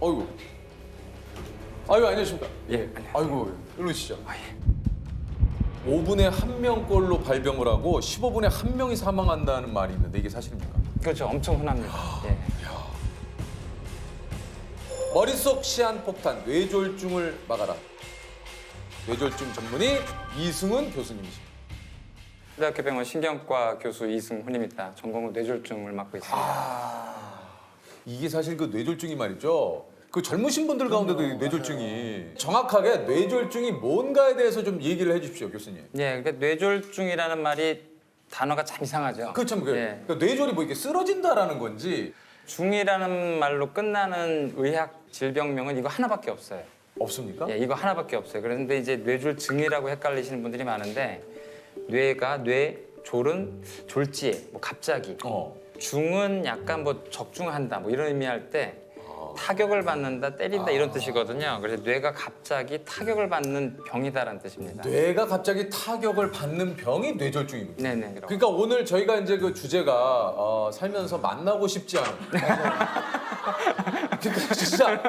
어이구. 아유, 안녕하십니까. 예, 안녕하세요. 아이고, 일로 오시죠. 5분에 1명꼴로 발병을 하고 15분에 1명이 사망한다는 말이 있는데 이게 사실입니까? 그렇죠. 엄청 흔합니다. 예. 머릿속 시한폭탄, 뇌졸중을 막아라. 뇌졸중 전문의 이승훈 교수님이십니다. 대학교 병원 신경과 교수 이승훈입니다. 전공은 뇌졸중을 맡고 있습니다. 이게 사실 그 뇌졸중이 말이죠. 그 젊으신 분들 가운데도 이 뇌졸중이 정확하게 뇌졸중이 뭔가에 대해서 좀 얘기를 해주십시오, 교수님. 예, 그러니까 뇌졸중이라는 말이 단어가 참 이상하죠. 그참 예. 그러니까 뇌졸이 뭐 이렇게 쓰러진다라는 건지 중이라는 말로 끝나는 의학 질병명은 이거 하나밖에 없어요. 없습니까? 예, 이거 하나밖에 없어요. 그런데 이제 뇌졸중이라고 헷갈리시는 분들이 많은데 뇌가 뇌졸은 졸지에 뭐 갑자기 중은 약간 뭐 적중한다 뭐 이런 의미할 때 타격을 받는다 때린다 이런 뜻이거든요. 그래서 뇌가 갑자기 타격을 받는 병이다라는 뜻입니다. 뇌가 갑자기 타격을 받는 병이 뇌졸중입니다. 네네. 그러니까 오늘 저희가 이제 그 주제가 살면서 만나고 싶지 않은. 그러니까 진짜.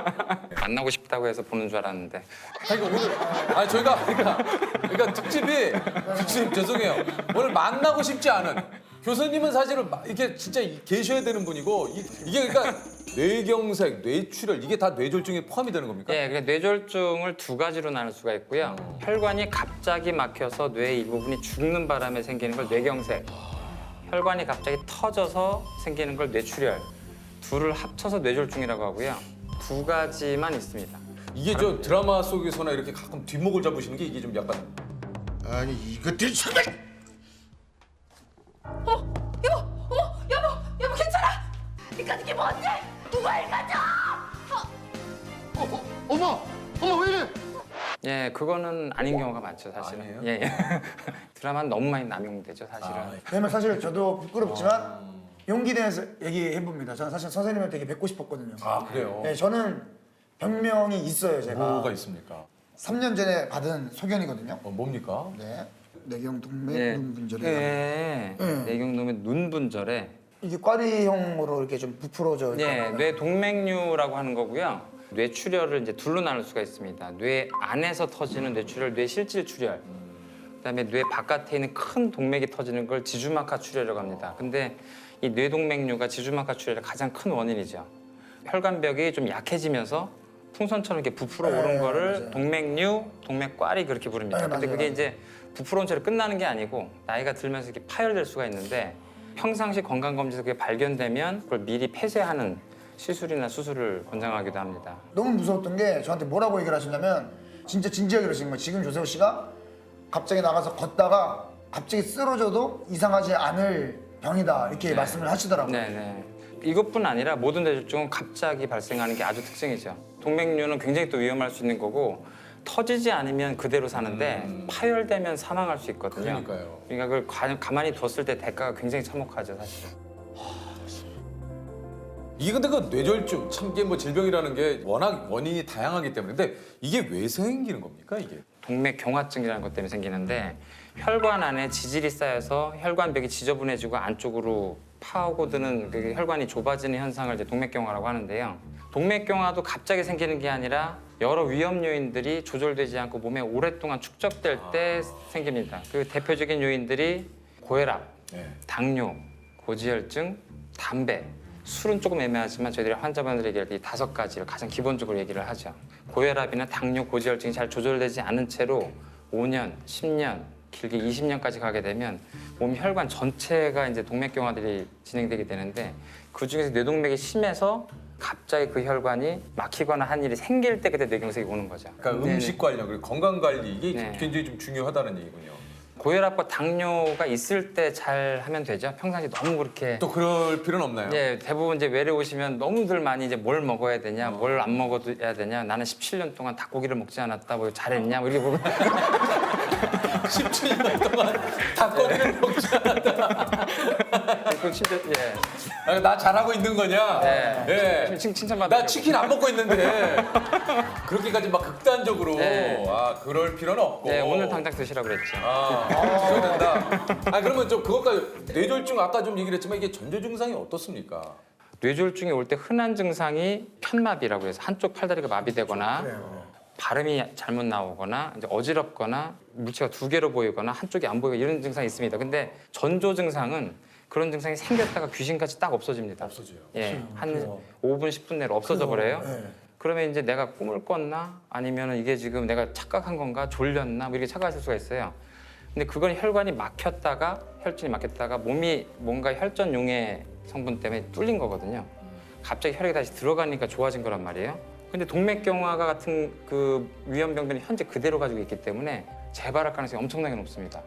만나고 싶다고 해서 보는 줄 알았는데. 아니 오늘 저희가 그러니까 특집이 교수님 죄송해요. 오늘 만나고 싶지 않은 교수님은 사실은 이렇게 진짜 계셔야 되는 분이고 이게 그러니까 뇌경색, 뇌출혈 이게 다 뇌졸중에 포함이 되는 겁니까? 예, 그러니까 뇌졸중을 두 가지로 나눌 수가 있고요. 혈관이 갑자기 막혀서 뇌의 일부분이 죽는 바람에 생기는 걸 뇌경색. 혈관이 갑자기 터져서 생기는 걸 뇌출혈. 둘을 합쳐서 뇌졸중이라고 하고요. 두 가지만 있습니다. 이게 저 드라마 속에서나 이렇게 가끔 뒷목을 잡으시는 게 이게 좀 약간 아니 이것들이 정말 여보 괜찮아? 이까짓 게 뭔데? 누가 읽어줘? 어머 왜 이래? 예, 그거는 아닌 경우가 많죠, 사실은. 아니에요? 예, 예. 드라마는 너무 많이 남용되죠, 사실은. 왜냐면 사실 저도 부끄럽지만 용기 내서 얘기해 봅니다. 저는 사실 선생님을 되게 뵙고 싶었거든요. 그래요? 네, 저는 병명이 있어요, 제가. 뭐가 있습니까? 3년 전에 받은 소견이거든요. 뭡니까? 네. 뇌경동맥 예. 눈분절이. 예. 뇌경동맥 눈분절에 이게 꽈리형으로 이렇게 좀 부풀어져. 예, 뇌동맥류라고 하는 거고요. 뇌출혈을 이제 둘로 나눌 수가 있습니다. 뇌 안에서 터지는 뇌출혈, 뇌실질출혈. 그다음에 뇌 바깥에 있는 큰 동맥이 터지는 걸 지주막하 출혈이라고 합니다. 근데 이 뇌동맥류가 지주막하 출혈의 가장 큰 원인이죠. 혈관벽이 좀 약해지면서 풍선처럼 이렇게 부풀어 오른 네, 거를 맞아요. 동맥류, 동맥꽈리 그렇게 부릅니다. 네, 근데 맞아요, 그게 맞아요. 이제 부풀어 온 채로 끝나는 게 아니고 나이가 들면서 이렇게 파열될 수가 있는데 평상시 건강검진에서 그게 발견되면 그걸 미리 폐쇄하는 시술이나 수술을 권장하기도 합니다. 너무 무서웠던 게 저한테 뭐라고 얘기를 하시냐면 진짜 진지하게 그러시는 거예요. 지금 조세호 씨가 갑자기 나가서 걷다가 갑자기 쓰러져도 이상하지 않을 병이다 이렇게 말씀을 하시더라고요. 네네. 이것뿐 아니라 모든 뇌졸중은 갑자기 발생하는 게 아주 특징이죠. 동맥류는 굉장히 또 위험할 수 있는 거고 터지지 않으면 그대로 사는데 파열되면 사망할 수 있거든요. 그러니까요. 그러니까 그걸 가만히 뒀을 때 대가가 굉장히 참혹하죠, 사실은. 이게 근데 그 뇌졸중 참 이게 뭐 질병이라는 게 워낙 원인이 다양하기 때문에 근데 이게 왜 생기는 겁니까 이게? 동맥경화증이라는 것 때문에 생기는데 혈관 안에 지질이 쌓여서 혈관벽이 지저분해지고 안쪽으로 파고드는 그 혈관이 좁아지는 현상을 이제 동맥경화라고 하는데요. 동맥경화도 갑자기 생기는 게 아니라 여러 위험 요인들이 조절되지 않고 몸에 오랫동안 축적될 때 생깁니다. 그 대표적인 요인들이 고혈압, 네. 당뇨, 고지혈증, 담배, 술은 조금 애매하지만 저희들이 환자분들에게 이 5가지를 가장 기본적으로 얘기를 하죠. 고혈압이나 당뇨, 고지혈증이 잘 조절되지 않은 채로 5년, 10년, 길게 20년까지 가게 되면 몸 혈관 전체가 이제 동맥경화들이 진행되게 되는데 그 중에서 뇌동맥이 심해서 갑자기 그 혈관이 막히거나 한 일이 생길 때 그때 뇌경색이 오는 거죠. 그러니까 네네. 음식 관련 그리고 건강 관리 이게 네. 굉장히 좀 중요하다는 얘기군요. 고혈압과 당뇨가 있을 때 잘 하면 되죠. 평상시 너무 그렇게 또 그럴 필요는 없나요? 예, 대부분 이제 외래 오시면 너무들 많이 이제 뭘 먹어야 되냐, 뭘 안 먹어야 되냐. 나는 17년 동안 닭고기를 먹지 않았다. 뭐 잘했냐, 뭐 이렇게 보면 17년 동안 닭고기를 먹지 않았다. 그 진짜 예. 나 잘하고 있는 거냐? 네. 예. 칭찬받아. 나 치킨 안 먹고 있는데 그렇게까지 막 극단적으로 네. 그럴 필요는 없고. 네, 오늘 당장 드시라고 그랬죠. 그래야 된다. 그러면 좀 그것까지 뇌졸중 아까 좀 얘기를 했지만 이게 전조 증상이 어떻습니까? 뇌졸중이 올 때 흔한 증상이 편마비라고 해서 한쪽 팔다리가 마비되거나 발음이 잘못 나오거나 이제 어지럽거나 물체가 두 개로 보이거나 한쪽이 안 보이고 이런 증상이 있습니다. 근데 전조 증상은 그런 증상이 생겼다가 귀신같이 딱 없어집니다. 없어져요. 예, 한 5분, 10분 내로 없어져 버려요. 그러면 이제 내가 꿈을 꿨나? 아니면 이게 지금 내가 착각한 건가? 졸렸나? 뭐 이렇게 착각하실 수가 있어요. 근데 그건 혈관이 막혔다가 혈전이 막혔다가 몸이 뭔가 혈전 용해 성분 때문에 뚫린 거거든요. 갑자기 혈액이 다시 들어가니까 좋아진 거란 말이에요. 근데 동맥경화가 같은 그 위험병변이 현재 그대로 가지고 있기 때문에 재발할 가능성이 엄청나게 높습니다.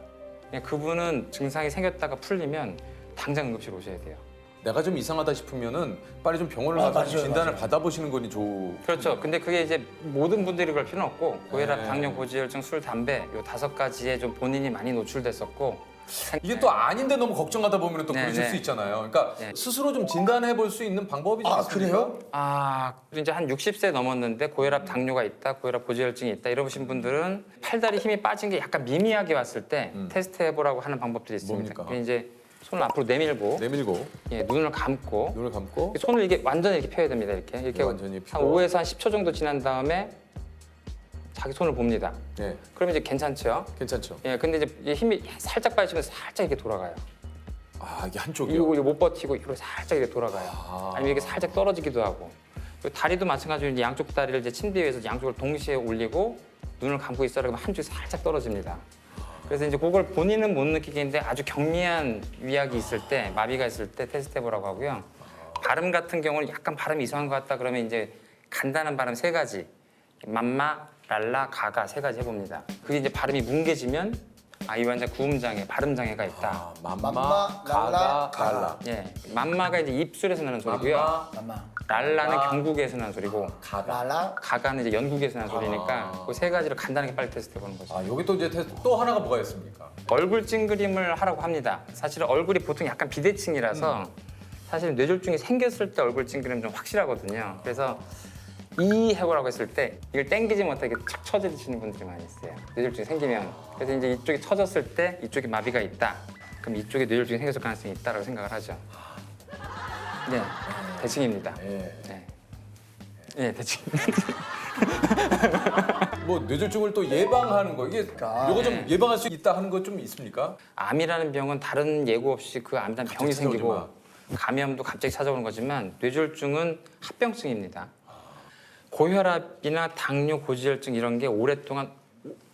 그냥 그분은 증상이 생겼다가 풀리면 당장 응급실 오셔야 돼요. 내가 좀 이상하다 싶으면은 빨리 좀 병원을 가서 맞아요, 진단을 맞아요. 받아보시는 거니 좋. 그렇죠. 근데 그게 이제 모든 분들이 그럴 필요는 없고 고혈압, 네. 당뇨, 고지혈증, 술, 담배 요 5가지에 좀 본인이 많이 노출됐었고 이게 또 아닌데 너무 걱정하다 보면 또 네, 그러실 네. 수 있잖아요. 그러니까 네. 스스로 좀 진단해 볼 수 있는 방법이 좀 아 있습니까? 그래요? 이제 한 60세 넘었는데 고혈압, 당뇨가 있다, 고혈압, 고지혈증이 있다 이러신 분들은 팔다리 힘이 빠진 게 약간 미미하게 왔을 때 테스트 해보라고 하는 방법들이 있습니다. 뭡니까? 그게 이제 손을 앞으로 내밀고 내밀고 예, 눈을 감고 눈을 감고 손을 이게 완전히 이렇게 펴야 됩니다. 이렇게 네, 완전히 한 펴고. 5에서 한 10초 정도 지난 다음에 자기 손을 봅니다. 네, 그러면 이제 괜찮죠? 괜찮죠. 예, 근데 이제 이 힘이 살짝 빠지면 살짝 이렇게 돌아가요. 아 이게 한쪽이요. 이거 못 버티고 이렇게 살짝 이렇게 돌아가요. 아니면 이게 살짝 떨어지기도 하고. 그리고 다리도 마찬가지로 이제 양쪽 다리를 이제 침대 위에서 양쪽을 동시에 올리고 눈을 감고 있어라 그러면 한쪽이 살짝 떨어집니다. 그래서 이제 그걸 본인은 못 느끼겠는데 아주 경미한 위약이 있을 때, 마비가 있을 때 테스트 해보라고 하고요. 발음 같은 경우는 약간 발음이 이상한 것 같다 그러면 이제 간단한 발음 3가지. 맘마, 랄라, 가가 3가지 해봅니다. 그게 이제 발음이 뭉개지면 이 환자 구음장애, 발음장애가 있다. 아, 맘마, 맘마, 가가, 랄라, 갈라. 예, 맘마가 이제 입술에서 나는 소리고요. 맘마 랄라는 맘마, 경국에서 나는 소리고 랄라 가가는 이제 연국에서 나는 소리니까 그 3가지를 간단하게 빨리 테스트 해보는 거죠. 아 여기 또 이제 테스트 또 하나가 뭐가 있습니까? 얼굴 찡그림을 하라고 합니다. 사실은 얼굴이 보통 약간 비대칭이라서 사실 뇌졸중이 생겼을 때 얼굴 찡그림 좀 확실하거든요. 그래서 이 해보라고 했을 때 이걸 당기지 못하게 툭 쳐지시는 분들이 많이 있어요. 뇌졸중이 생기면. 그래서 이제 이쪽이 쳐졌을 때 이쪽에 마비가 있다. 그럼 이쪽에 뇌졸중이 생겼을 가능성이 있다라고 생각을 하죠. 네, 대칭입니다. 예. 네, 네 대칭. 뭐 뇌졸중을 또 예방하는 거 이게 요거 좀 네. 예방할 수 있다 하는 거 좀 있습니까? 암이라는 병은 다른 예고 없이 그 암이라는 병이 찾아오지 생기고 마. 감염도 갑자기 찾아오는 거지만 뇌졸중은 합병증입니다. 고혈압이나 당뇨, 고지혈증 이런 게 오랫동안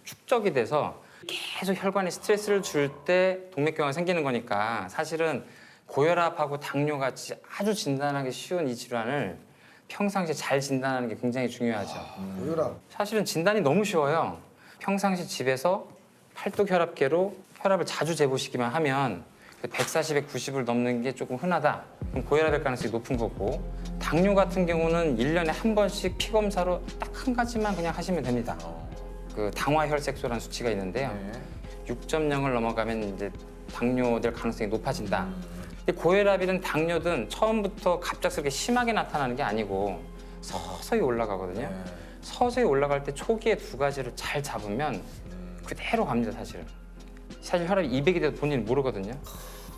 축적이 돼서 계속 혈관에 스트레스를 줄 때 동맥경화가 생기는 거니까 사실은 고혈압하고 당뇨 같이 아주 진단하기 쉬운 이 질환을 평상시에 잘 진단하는 게 굉장히 중요하죠. 고혈압 사실은 진단이 너무 쉬워요. 평상시 집에서 팔뚝혈압계로 혈압을 자주 재보시기만 하면 140에 90을 넘는 게 조금 흔하다. 그럼 고혈압일 가능성이 높은 거고 당뇨 같은 경우는 1년에 한 번씩 피검사로 딱 한 가지만 그냥 하시면 됩니다. 그 당화혈색소라는 수치가 있는데요. 네. 6.0을 넘어가면 이제 당뇨될 가능성이 높아진다. 근데 고혈압이든 당뇨든 처음부터 갑작스럽게 심하게 나타나는 게 아니고 서서히 올라가거든요. 네. 서서히 올라갈 때 초기에 2가지를 잘 잡으면 그대로 갑니다, 사실. 사실 혈압이 200이 돼도 본인은 모르거든요.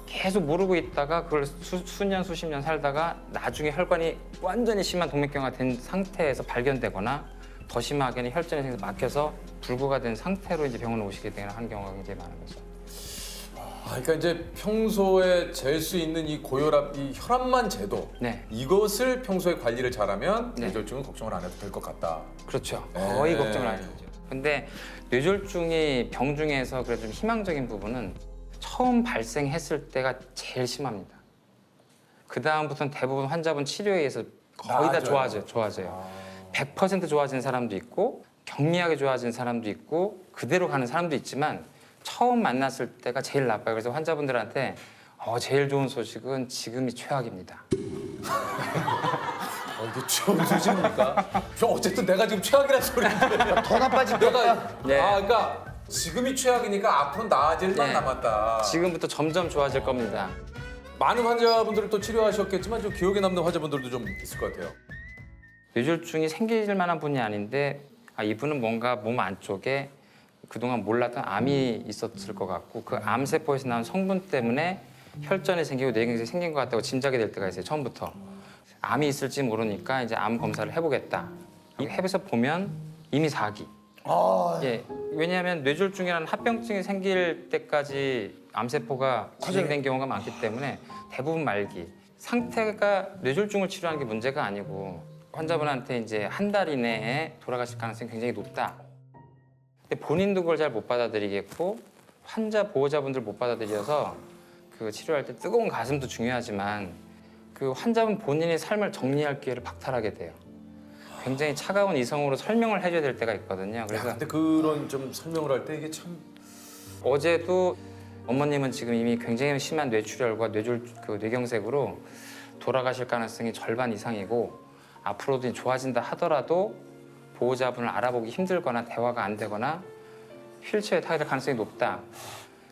계속 모르고 있다가 그걸 수년, 수십 년 살다가 나중에 혈관이 완전히 심한 동맥경화 된 상태에서 발견되거나 더 심하게는 혈전이 생겨서 막혀서 불구가 된 상태로 이제 병원에 오시게 되는 한 경우가 굉장히 많은 거죠. 그러니까 이제 평소에 잴 수 있는 이 고혈압, 이 혈압만 재도 네. 이것을 평소에 관리를 잘하면 네. 뇌졸중은 걱정을 안 해도 될 것 같다. 그렇죠. 네. 거의 걱정을 안 해요. 근데 뇌졸중이 병 중에서 그래도 좀 희망적인 부분은 처음 발생했을 때가 제일 심합니다. 그 다음부터는 대부분 환자분 치료에 의해서 거의 다 나아져요. 좋아져요. 100% 좋아지는 사람도 있고 경미하게 좋아지는 사람도 있고 그대로 가는 사람도 있지만 처음 만났을 때가 제일 나빠요. 그래서 환자분들한테 제일 좋은 소식은 지금이 최악입니다. 이게 좋은 소식입니까? 어쨌든 내가 지금 최악이라는 소리인데. 더 나빠질 내가 거야. 네. 그러니까 지금이 최악이니까 앞으로 나아질 만 네. 남았다. 지금부터 점점 좋아질 겁니다. 많은 환자분들을 또 치료하셨겠지만 좀 기억에 남는 환자분들도 좀 있을 것 같아요. 뇌졸중이 생길 만한 분이 아닌데 이분은 뭔가 몸 안쪽에 그동안 몰랐던 암이 있었을 것 같고 그 암세포에서 나온 성분 때문에 혈전이 생기고 뇌경색이 생긴 것 같다고 짐작이 될 때가 있어요. 처음부터. 암이 있을지 모르니까 이제 암 검사를 해보겠다. 이 해서 보면 이미 4기. 예, 왜냐하면 뇌졸중이라는 합병증이 생길 때까지 암세포가 진행된 경우가 많기 때문에 대부분 말기. 상태가 뇌졸중을 치료하는 게 문제가 아니고 환자분한테 이제 한 달 이내에 돌아가실 가능성이 굉장히 높다. 근데 본인도 그걸 잘 못 받아들이겠고 환자 보호자분들 못 받아들여서 그 치료할 때 뜨거운 가슴도 중요하지만 그 환자분 본인의 삶을 정리할 기회를 박탈하게 돼요. 굉장히 차가운 이성으로 설명을 해줘야 될 때가 있거든요. 그래서 근데 그런 좀 설명을 할 때 이게 참 어제도 어머님은 지금 이미 굉장히 심한 뇌출혈과 뇌경색으로 돌아가실 가능성이 절반 이상이고 앞으로도 좋아진다 하더라도 보호자분을 알아보기 힘들거나 대화가 안 되거나 휠체어에 타게 될 가능성이 높다.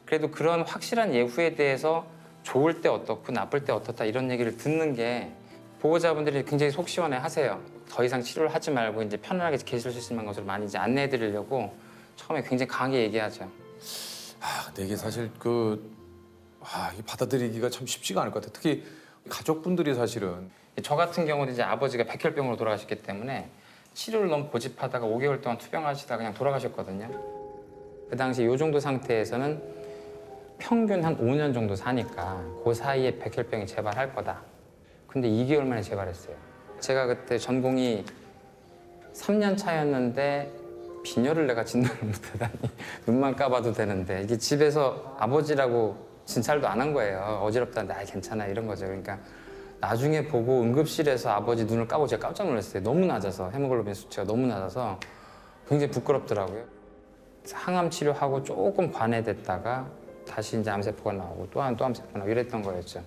그래도 그런 확실한 예후에 대해서 좋을 때 어떻고 나쁠 때 어떻다 이런 얘기를 듣는 게 보호자분들이 굉장히 속 시원해 하세요. 더 이상 치료를 하지 말고 이제 편안하게 계실 수 있는 것을 많이 이제 안내해 드리려고 처음에 굉장히 강하게 얘기하죠. 근데 이게 사실 이 받아들이기가 참 쉽지가 않을 것 같아요. 특히 가족분들이 사실은 저 같은 경우는 이제 아버지가 백혈병으로 돌아가셨기 때문에 치료를 너무 고집하다가 5개월 동안 투병하시다가 그냥 돌아가셨거든요. 그 당시 이 정도 상태에서는 평균 한 5년 정도 사니까 그 사이에 백혈병이 재발할 거다. 근데 2개월 만에 재발했어요. 제가 그때 전공이 3년 차였는데 빈혈을 내가 진단을 못하다니 눈만 까봐도 되는데 이게 집에서 아버지라고 진찰도 안 한 거예요. 어지럽다는데 괜찮아 이런 거죠. 그러니까 나중에 보고 응급실에서 아버지 눈을 까고 제가 깜짝 놀랐어요. 너무 낮아서 헤모글로빈 수치가 너무 낮아서 굉장히 부끄럽더라고요. 항암 치료하고 조금 관해됐다가 다시 이제 암세포가 나오고 또 암세포가 나오고 이랬던 거였죠.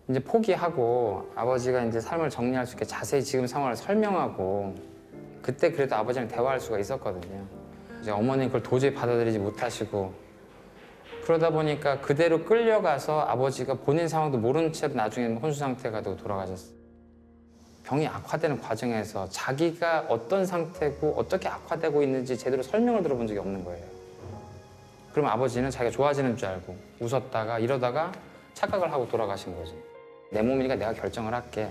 이제 포기하고 아버지가 이제 삶을 정리할 수 있게 자세히 지금 상황을 설명하고 그때 그래도 아버지랑 대화할 수가 있었거든요. 이제 어머니는 그걸 도저히 받아들이지 못하시고 그러다 보니까 그대로 끌려가서 아버지가 본인 상황도 모른 채로 나중에 혼수 상태가 되고 돌아가셨어요. 병이 악화되는 과정에서 자기가 어떤 상태고 어떻게 악화되고 있는지 제대로 설명을 들어본 적이 없는 거예요. 그럼 아버지는 자기가 좋아지는 줄 알고 웃었다가 이러다가 착각을 하고 돌아가신 거지. 내 몸이니까 내가 결정을 할게.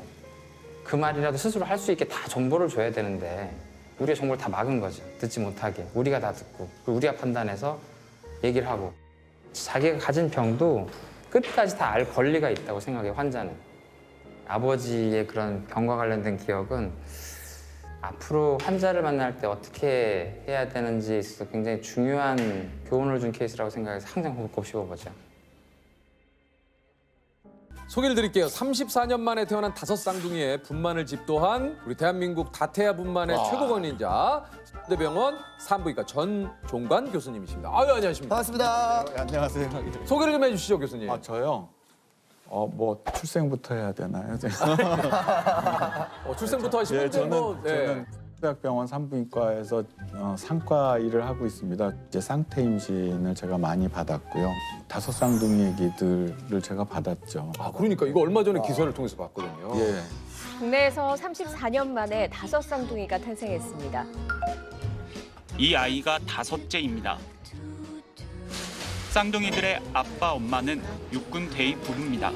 그 말이라도 스스로 할 수 있게 다 정보를 줘야 되는데 우리가 정보를 다 막은 거죠. 듣지 못하게. 우리가 다 듣고 그리고 우리가 판단해서 얘기를 하고 자기가 가진 병도 끝까지 다 알 권리가 있다고 생각해요, 환자는. 아버지의 그런 병과 관련된 기억은 앞으로 환자를 만날 때 어떻게 해야 되는지에 있어서 굉장히 중요한 교훈을 준 케이스라고 생각해서 항상 곱씹어보죠. 소개를 드릴게요. 34년 만에 태어난 5쌍둥이의 분만을 집도한 우리 대한민국 다태아 분만의 최고 권위자 대병원 산부인과 전종관 교수님이십니다. 아유, 안녕하십니까. 반갑습니다. 네, 안녕하세요. 소개를 좀 해주시죠, 교수님. 저요? 뭐 출생부터 해야 되나요? 출생부터 하시면 저는 대학병원 산부인과에서 상과 일을 하고 있습니다. 이제 쌍태 임신을 제가 많이 받았고요. 5쌍둥이 애기들을 제가 받았죠. 그러니까 이거 얼마 전에 기사를 통해서 봤거든요. 예. 국내에서 34년 만에 5쌍둥이가 탄생했습니다. 이 아이가 5째입니다. 쌍둥이들의 아빠, 엄마는 육군 대위 부부입니다.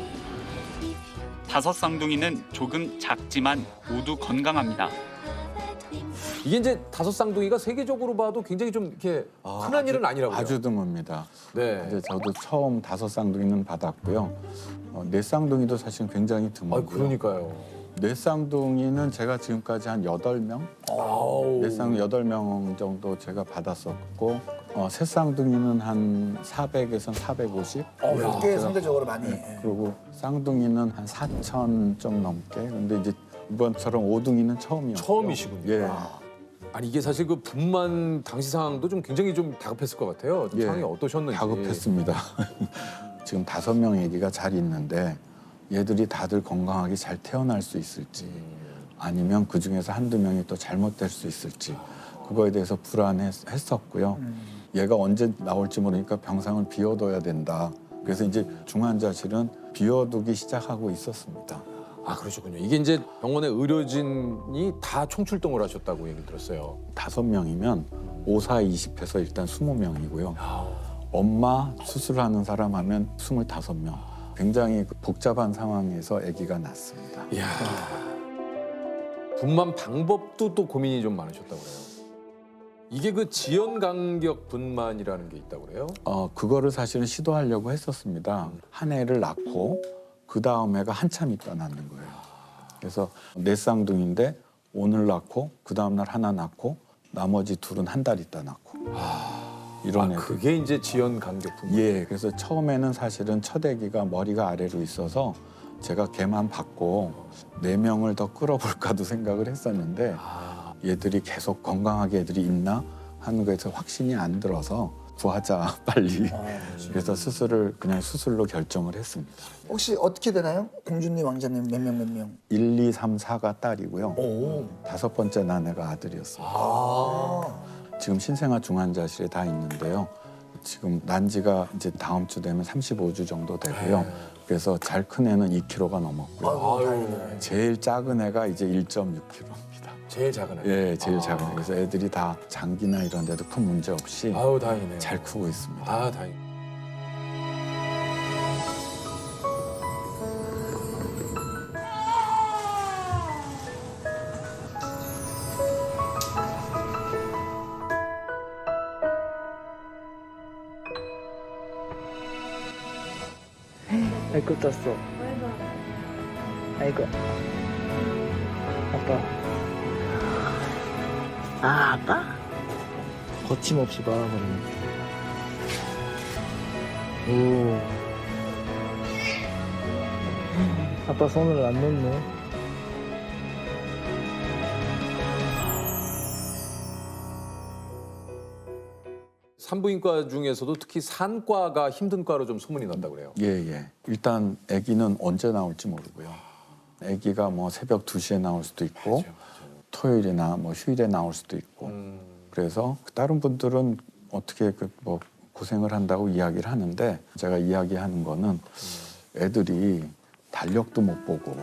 5쌍둥이는 조금 작지만 모두 건강합니다. 이게 이제 5쌍둥이가 세계적으로 봐도 굉장히 좀 이렇게 흔한 일은 아니라고요. 아주 드뭅니다. 네. 이제 저도 처음 5쌍둥이는 받았고요. 4쌍둥이도 사실 굉장히 드물고요. 그러니까요. 4쌍둥이는 제가 지금까지 한 8명? 아우. 8명 정도 제가 받았었고 3쌍둥이는 한 400에서 450. 꽤 상대적으로 많이. 그리고 쌍둥이는 한 4,000 좀 넘게. 근데 이제 이번처럼 5둥이는 처음이었고. 처음이시군요. 예. 아니 이게 사실 그 분만 당시 상황도 좀 굉장히 좀 다급했을 것 같아요. 좀 예. 상황이 어떠셨는지. 다급했습니다. 지금 5명 애기가 잘 있는데 얘들이 다들 건강하게 잘 태어날 수 있을지 아니면 그중에서 한두 명이 또 잘못될 수 있을지 그거에 대해서 불안했었고요. 얘가 언제 나올지 모르니까 병상을 비워둬야 된다. 그래서 이제 중환자실은 비워두기 시작하고 있었습니다. 그러셨군요. 이게 이제 병원의 의료진이 다 총출동을 하셨다고 얘기 들었어요. 5명이면 5, 4, 20해서 일단 20명이고요. 엄마 수술하는 사람 하면 25명. 굉장히 복잡한 상황에서 아기가 낳습니다. 이야. 분만 방법도 또 고민이 좀 많으셨다고 그래요. 이게 그 지연 간격 분만이라는 게 있다고 그래요? 그거를 사실은 시도하려고 했었습니다. 한 애를 낳고 그 다음 애가 한참 있다 낳는 거예요. 그래서 네 쌍둥이인데 오늘 낳고 그 다음 날 하나 낳고 나머지 둘은 한 달 있다 낳고 이런 애들. 그게 이제 지연 간격 분만. 예, 그래서 처음에는 사실은 첫 아기가 머리가 아래로 있어서 제가 걔만 받고 4명을 더 끌어볼까도 생각을 했었는데 얘들이 계속 건강하게 애들이 있나 하는 거에서 확신이 안 들어서 구하자 빨리. 그래서 그냥 수술로 결정을 했습니다. 혹시 어떻게 되나요? 공주님, 왕자님 몇 명? 1, 2, 3, 4가 딸이고요. 오. 5번째 난 애가 아들이었습니다. 지금 신생아 중환자실에 다 있는데요. 지금 난 지가 이제 다음 주 되면 35주 정도 되고요. 그래서 잘 큰 애는 2kg가 넘었고요. 제일 작은 애가 이제 1.6kg입니다. 제일 작은 애. 예, 제일 작은 애. 그래서 애들이 다 장기나 이런 데도 큰 문제 없이 아우 다행이네요. 잘 크고 있습니다. 아 다행. 아이고 떴어. 아이고. 아빠. 아 아빠? 거침없이 말아버리네. 오. 아빠 손을 안 놓네. 산부인과 중에서도 특히 산과가 힘든 과로 좀 소문이 난다고 그래요. 예, 예. 일단 아기는 언제 나올지 모르고요. 아기가 뭐 새벽 2시에 나올 수도 있고 토요일이나 뭐 휴일에 나올 수도 있고 그래서 다른 분들은 어떻게 뭐 고생을 한다고 이야기를 하는데 제가 이야기하는 거는 애들이 달력도 못 보고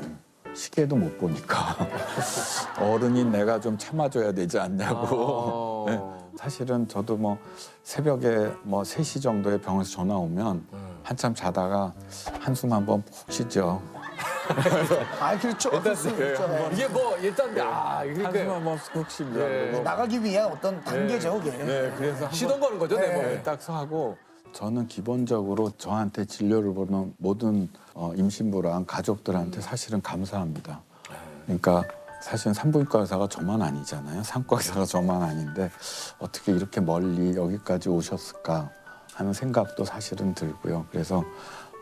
시계도 못 보니까 어른인 내가 좀 참아줘야 되지 않냐고. 네. 사실은 저도 뭐 새벽에 뭐 3시 정도에 병원에서 전화 오면 한참 자다가 한숨 한번 푹 쉬죠. 아 그렇죠. 어쩔 수 있죠. 이게 뭐 일단 한숨 그러니까 한번 푹 쉬면 네. 나가기 위한 어떤 단계죠, 그게. 네, 그래서 시동 거는 거죠, 내 몸에. 딱 하고 저는 기본적으로 저한테 진료를 보는 모든 임신부랑 가족들한테 사실은 감사합니다. 그러니까 사실은 산부인과 의사가 저만 아니잖아요. 산과 의사가 저만 아닌데 어떻게 이렇게 멀리 여기까지 오셨을까 하는 생각도 사실은 들고요. 그래서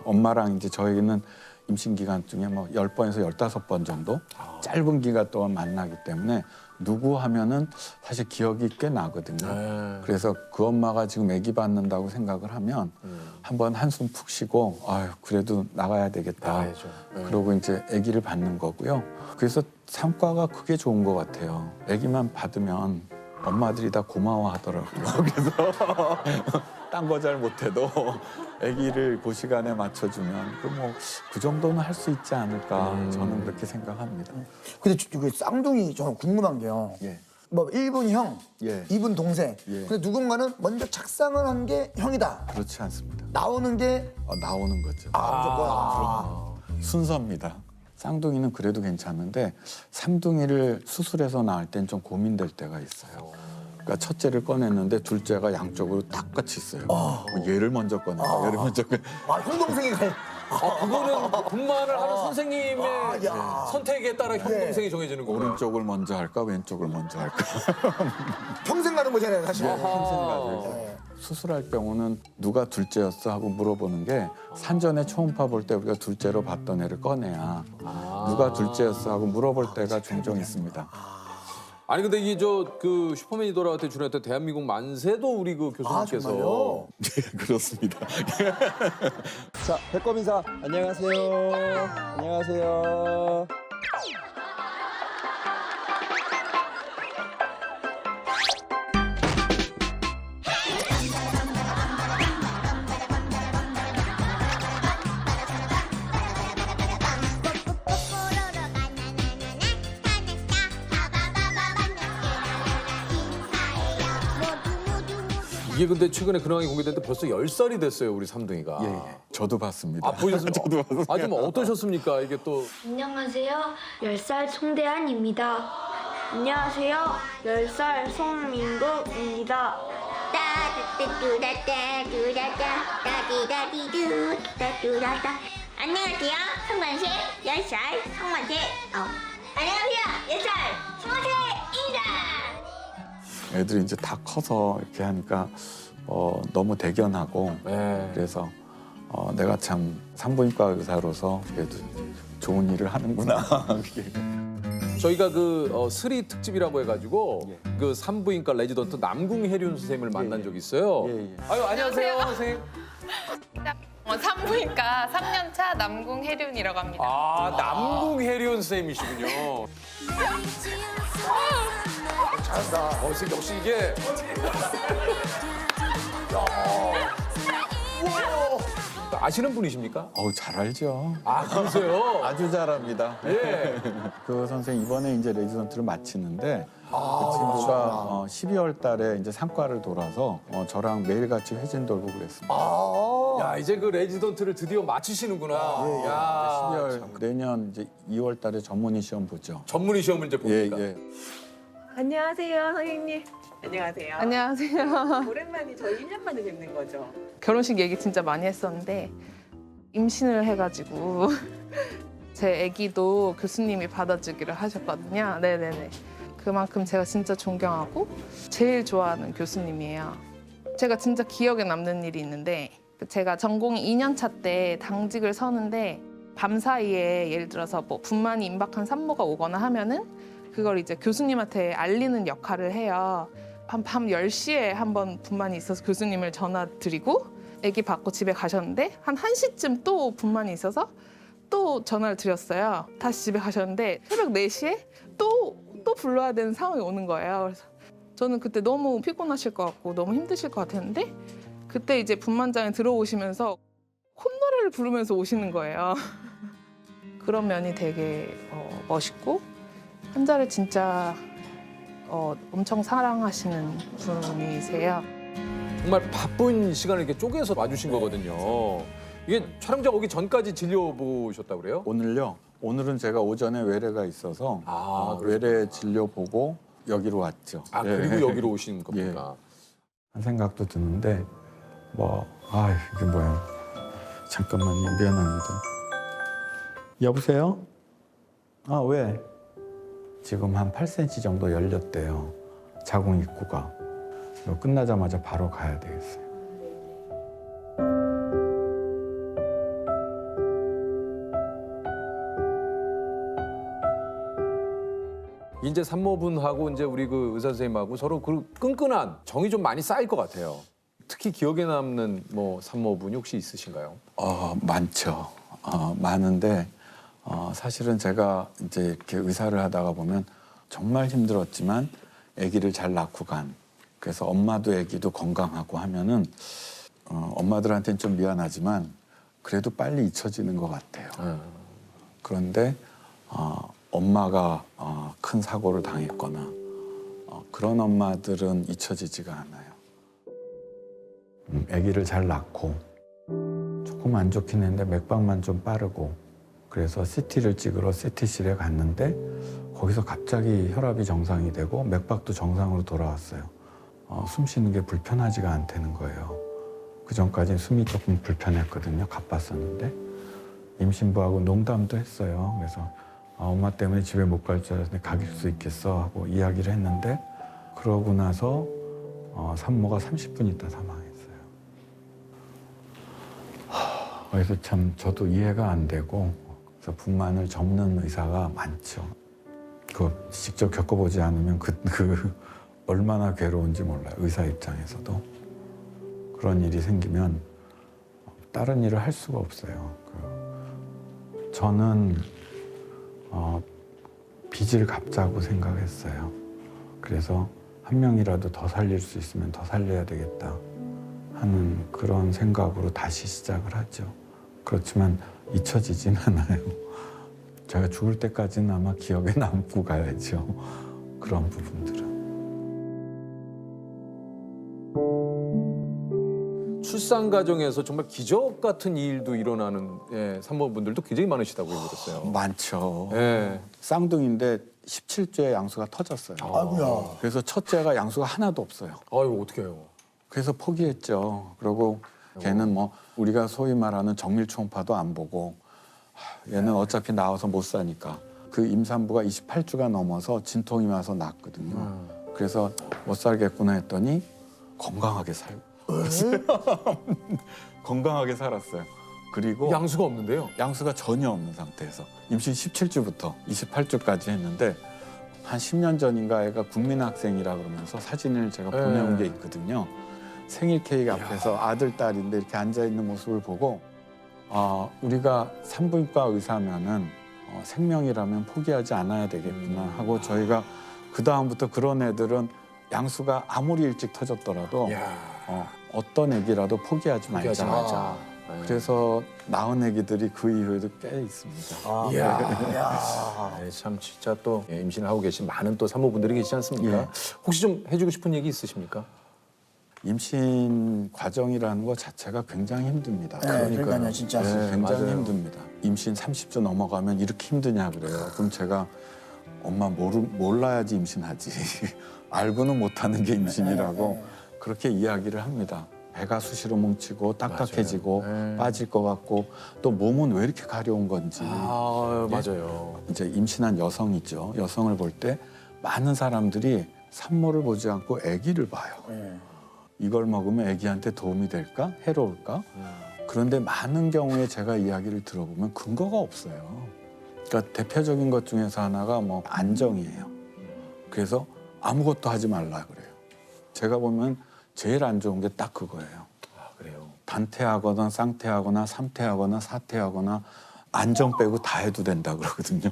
엄마랑 이제 저희는 임신 기간 중에 뭐 10번에서 15번 정도 짧은 기간 동안 만나기 때문에 누구 하면은 사실 기억이 꽤 나거든요. 그래서 그 엄마가 지금 아기 받는다고 생각을 하면 한번 한숨 푹 쉬고 아유 그래도 나가야 되겠다. 나가야죠. 그러고 이제 아기를 받는 거고요. 그래서 산과가 그게 좋은 것 같아요. 아기만 받으면 엄마들이 다 고마워하더라고요. 그래서 딴 거 잘 못해도 아기를 그 시간에 맞춰주면 그 정도는 할 수 있지 않을까 저는 그렇게 생각합니다. 근데 그 쌍둥이 저는 궁금한 게요. 예. 뭐 1분 형, 예. 2분 동생. 예. 근데 누군가는 먼저 착상을 한 게 형이다. 그렇지 않습니다. 나오는 게 나오는 거죠. 무조건. 순서입니다. 쌍둥이는 그래도 괜찮은데 삼둥이를 수술해서 낳을 땐 좀 고민될 때가 있어요. 그러니까 첫째를 꺼냈는데 둘째가 양쪽으로 똑같이 있어요. 얘를 먼저 꺼내고 얘를 먼저 꺼내. 형 동생이 그거는 분만을 하는 선생님의 야. 선택에 따라 형 동생이 정해지는 거구나. 오른쪽을 먼저 할까 왼쪽을 먼저 할까. 평생 가는 거잖아요, 사실. 수술할 경우는 누가 둘째였어 하고 물어보는 게 산전에 초음파 볼 때 우리가 둘째로 봤던 애를 꺼내야 누가 둘째였어 하고 물어볼 때가 종종 있습니다. 아니 근데 이게 그 슈퍼맨이 돌아올 때 출연했던 대한민국 만세도 우리 그 교수님께서 정말요? 네, 그렇습니다. 자, 배꼽 인사. 안녕하세요. 안녕하세요. 이게 근데 최근에 근황이 공개됐는데 벌써 10살이 됐어요, 우리 삼둥이가. 예, 예. 저도 봤습니다. 아, 보셨습니까? 저도 봤습니다. 아, 좀 어떠셨습니까? 이게 또. 안녕하세요. 10살 송대한입니다. 안녕하세요. 10살 송민국입니다. 안녕하세요. 성관세 10살 성관세. 안녕하세요. 10살 성관세입니다. 애들이 이제 다 커서 이렇게 하니까 너무 대견하고 네. 그래서 내가 참 산부인과 의사로서 그래도 좋은 일을 하는구나. 그게. 저희가 그 스리 특집이라고 해가지고 그 산부인과 레지던트 남궁혜륜 선생님을 만난 적이 있어요. 예, 예. 아유, 안녕하세요, 선생님. 산부인과 3년차 남궁혜륜이라고 합니다. 아, 남궁혜륜 선생님이시군요. 잘한다. 선생님 역시 이게. 아시는 분이십니까? 잘 알죠. 아, 그러세요? 아주 잘합니다. 예. 그 선생 이번에 이제 레지던트를 마치는데 그 친구가 12월 달에 이제 상과를 돌아서 저랑 매일같이 회진 돌고 그랬습니다. 야, 이제 그 레지던트를 드디어 마치시는구나. 야, 12월 내년 이제 2월 달에 전문의 시험 보죠. 전문의 시험을 이제 예, 봅니까? 예. 안녕하세요, 선생님. 안녕하세요. 안녕하세요. 오랜만에 저희 1년 만에 뵙는 거죠. 결혼식 얘기 진짜 많이 했었는데 임신을 해가지고 제 아기도 교수님이 받아주기를 하셨거든요. 네네네. 그만큼 제가 진짜 존경하고 제일 좋아하는 교수님이에요. 제가 진짜 기억에 남는 일이 있는데 제가 전공이 2년차 때 당직을 서는데 밤사이에 예를 들어서 뭐 분만이 임박한 산모가 오거나 하면은 그걸 이제 교수님한테 알리는 역할을 해요. 밤 10시에 한번 분만이 있어서 교수님을 전화 드리고 아기 받고 집에 가셨는데 한 1시쯤 또 분만이 있어서 또 전화를 드렸어요. 다시 집에 가셨는데 새벽 4시에 또 불러야 되는 상황이 오는 거예요. 그래서 저는 그때 너무 피곤하실 것 같고 너무 힘드실 것 같았는데 그때 이제 분만장에 들어오시면서 콧노래를 부르면서 오시는 거예요. 그런 면이 되게 멋있고 환자를 진짜 엄청 사랑하시는 분이세요. 정말 바쁜 시간을 이렇게 쪼개서 와주신 거거든요. 이게 촬영장 오기 전까지 진료보셨다고 그래요? 오늘요? 오늘은 제가 오전에 외래가 있어서 그러시구나. 외래 진료 보고 여기로 왔죠. 아, 예. 그리고 여기로 오신 겁니까? 한 생각도 드는데 이게 뭐야. 잠깐만요. 미안합니다. 여보세요? 아, 왜? 지금 한 8cm 정도 열렸대요. 자궁 입구가. 이거 끝나자마자 바로 가야 되겠어요. 이제 산모분하고 이제 우리 그 의사 선생님하고 서로 그 끈끈한 정이 좀 많이 쌓일 것 같아요. 특히 기억에 남는 뭐 산모분이 혹시 있으신가요? 많죠. 많은데 사실은 제가 이제 이렇게 의사를 하다가 보면 정말 힘들었지만 아기를 잘 낳고 간. 그래서 엄마도 아기도 건강하고 하면은 엄마들한테는 좀 미안하지만 그래도 빨리 잊혀지는 것 같아요. 그런데 엄마가 큰 사고를 당했거나 그런 엄마들은 잊혀지지가 않아요. 아기를 잘 낳고 조금 안 좋긴 했는데 맥박만 좀 빠르고 그래서 CT를 찍으러 CT실에 갔는데 거기서 갑자기 혈압이 정상이 되고 맥박도 정상으로 돌아왔어요. 숨 쉬는 게 불편하지가 않다는 거예요. 그 전까지는 숨이 조금 불편했거든요. 가빴었는데 임신부하고 농담도 했어요. 그래서 엄마 때문에 집에 못 갈 줄 알았는데 갈 수 있겠어 하고 이야기를 했는데 그러고 나서 산모가 30분 있다 사망했어요. 그래서 참 저도 이해가 안 되고 그래서 분만을 접는 의사가 많죠. 그거 직접 겪어보지 않으면 그 얼마나 괴로운지 몰라요. 의사 입장에서도. 그런 일이 생기면 다른 일을 할 수가 없어요. 저는 빚을 갚자고 생각했어요. 그래서 한 명이라도 더 살릴 수 있으면 더 살려야 되겠다 하는 그런 생각으로 다시 시작을 하죠. 그렇지만 잊혀지진 않아요. 제가 죽을 때까지는 아마 기억에 남고 가야죠. 그런 부분들은. 출산 과정에서 정말 기적 같은 일도 일어나는 산모분들도 굉장히 많으시다고 들었어요. 많죠. 예. 쌍둥이인데 17주에 양수가 터졌어요. 아이고야. 그래서 첫째가 양수가 하나도 없어요. 아이고 어떻게 해요? 그래서 포기했죠. 그리고 걔는 뭐 우리가 소위 말하는 정밀 초음파도 안 보고 얘는 어차피 나와서 못 사니까 그 임산부가 28주가 넘어서 진통이 와서 낳았거든요. 그래서 못 살겠구나 했더니 건강하게 살고 건강하게 살았어요. 그리고 양수가 없는데요? 양수가 전혀 없는 상태에서 임신 17주부터 28주까지 했는데 한 10년 전인가 애가 국민학생이라 그러면서 사진을 제가 보내온 게 있거든요. 생일 케이크 앞에서 아들, 딸인데 이렇게 앉아있는 모습을 보고 우리가 산부인과 의사면은 생명이라면 포기하지 않아야 되겠구나 하고 저희가 그다음부터 그런 애들은 양수가 아무리 일찍 터졌더라도 어떤 애기라도 포기하지 말자. 그래서 낳은 애기들이 그 이후에도 꽤 있습니다. 이야. 참 진짜 또 임신을 하고 계신 많은 또 산모분들이 계시지 않습니까? 혹시 좀 해주고 싶은 얘기 있으십니까? 임신 과정이라는 것 자체가 굉장히 힘듭니다. 그러니까요, 진짜. 굉장히 맞아요. 힘듭니다. 임신 30주 넘어가면 이렇게 힘드냐 그래요. 그럼 제가 엄마 몰라야지 임신하지. 알고는 못하는 게 임신이라고 그렇게 이야기를 합니다. 배가 수시로 뭉치고 딱딱해지고 빠질 것 같고 또 몸은 왜 이렇게 가려운 건지. 맞아요. 이제 임신한 여성이죠. 여성을 볼 때 많은 사람들이 산모를 보지 않고 아기를 봐요. 이걸 먹으면 아기한테 도움이 될까? 해로울까? 그런데 많은 경우에 제가 이야기를 들어보면 근거가 없어요. 그러니까 대표적인 것 중에서 하나가 뭐 안정이에요. 그래서 아무것도 하지 말라 그래요. 제가 보면 제일 안 좋은 게 딱 그거예요. 그래요. 단태하거나 쌍태하거나 삼태하거나 사태하거나 안정 빼고 다 해도 된다 그러거든요.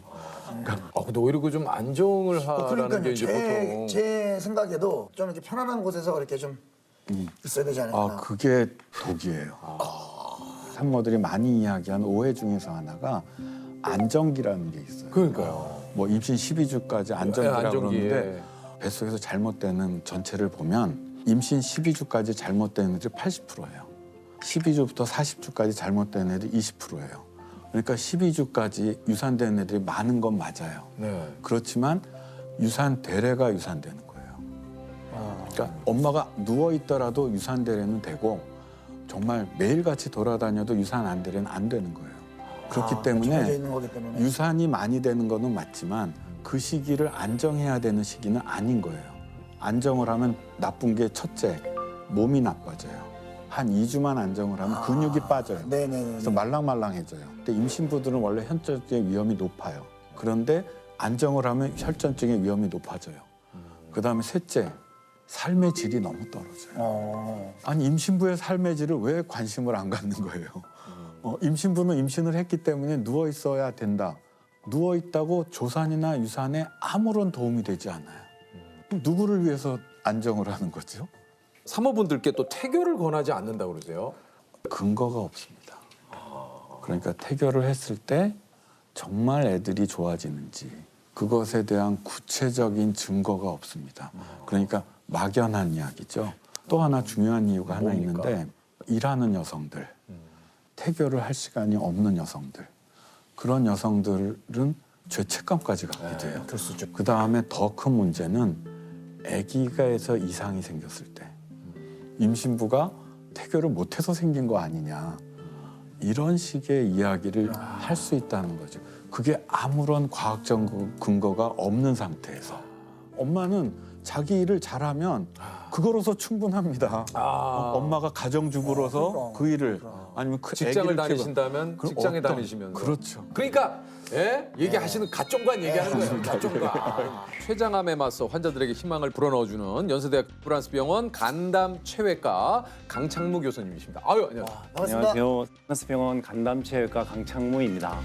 그러니까 근데 오히려 그 좀 안정을 하라는 그러니까요. 게 이제 보통 제 생각에도 좀 이렇게 편안한 곳에서 이렇게 좀 있어야 되지 않을까. 그게 독이에요. 산모들이 많이 이야기하는 오해 중에서 하나가 안정기라는 게 있어요. 그러니까요. 뭐 임신 12주까지 안정기라고 안정기에. 그러는데 뱃속에서 잘못되는 전체를 보면 임신 12주까지 잘못된 애들이 80%예요. 12주부터 40주까지 잘못된 애들이 20%예요. 그러니까 12주까지 유산되는 애들이 많은 건 맞아요. 네. 그렇지만 유산되래가 유산되는 거예요. 그러니까 엄마가 누워 있더라도 유산되래는 되고 정말 매일같이 돌아다녀도 유산 안 되래는 안 되는 거예요. 그렇기 정해져 때문에 있는 거기 때문에. 유산이 많이 되는 거는 맞지만 그 시기를 안정해야 되는 시기는 아닌 거예요. 안정을 하면 나쁜 게 첫째, 몸이 나빠져요. 한 2주만 안정을 하면 근육이 빠져요. 네네네. 그래서 말랑말랑해져요. 근데 임신부들은 원래 혈전증의 위험이 높아요. 그런데 안정을 하면 혈전증의 위험이 높아져요. 그다음에 셋째, 삶의 질이 너무 떨어져요. 아니 임신부의 삶의 질을 왜 관심을 안 갖는 거예요? 임신부는 임신을 했기 때문에 누워 있어야 된다. 누워 있다고 조산이나 유산에 아무런 도움이 되지 않아요. 그럼 누구를 위해서 안정을 하는 거죠? 산모분들께 또 태교를 권하지 않는다고 그러세요? 근거가 없습니다. 그러니까 태교를 했을 때 정말 애들이 좋아지는지 그것에 대한 구체적인 증거가 없습니다. 그러니까 막연한 이야기죠. 또 하나 중요한 이유가 하나 있는데 일하는 여성들, 태교를 할 시간이 없는 여성들 그런 여성들은 죄책감까지 갖게 돼요. 그 다음에 더 큰 문제는 아기가에서 이상이 생겼을 때 임신부가 태교를 못해서 생긴 거 아니냐 이런 식의 이야기를 할 수 있다는 거죠. 그게 아무런 과학적 근거가 없는 상태에서 엄마는 자기 일을 잘하면 그거로서 충분합니다. 엄마가 가정주부로서 그 일을 아니면 그 직장을 아기를 다니신다면 그럼 직장에 어떤- 다니시면서 그렇죠. 그러니까 얘기하시는 가점관 얘기하는 거예요. 가점관. 췌장암에 맞서 환자들에게 희망을 불어넣어주는 연세대학 프랑스병원 간담체외과 강창무 교수님이십니다. 아유 안녕하세요. 반갑습니다. 프랑스병원 간담체외과 강창무입니다.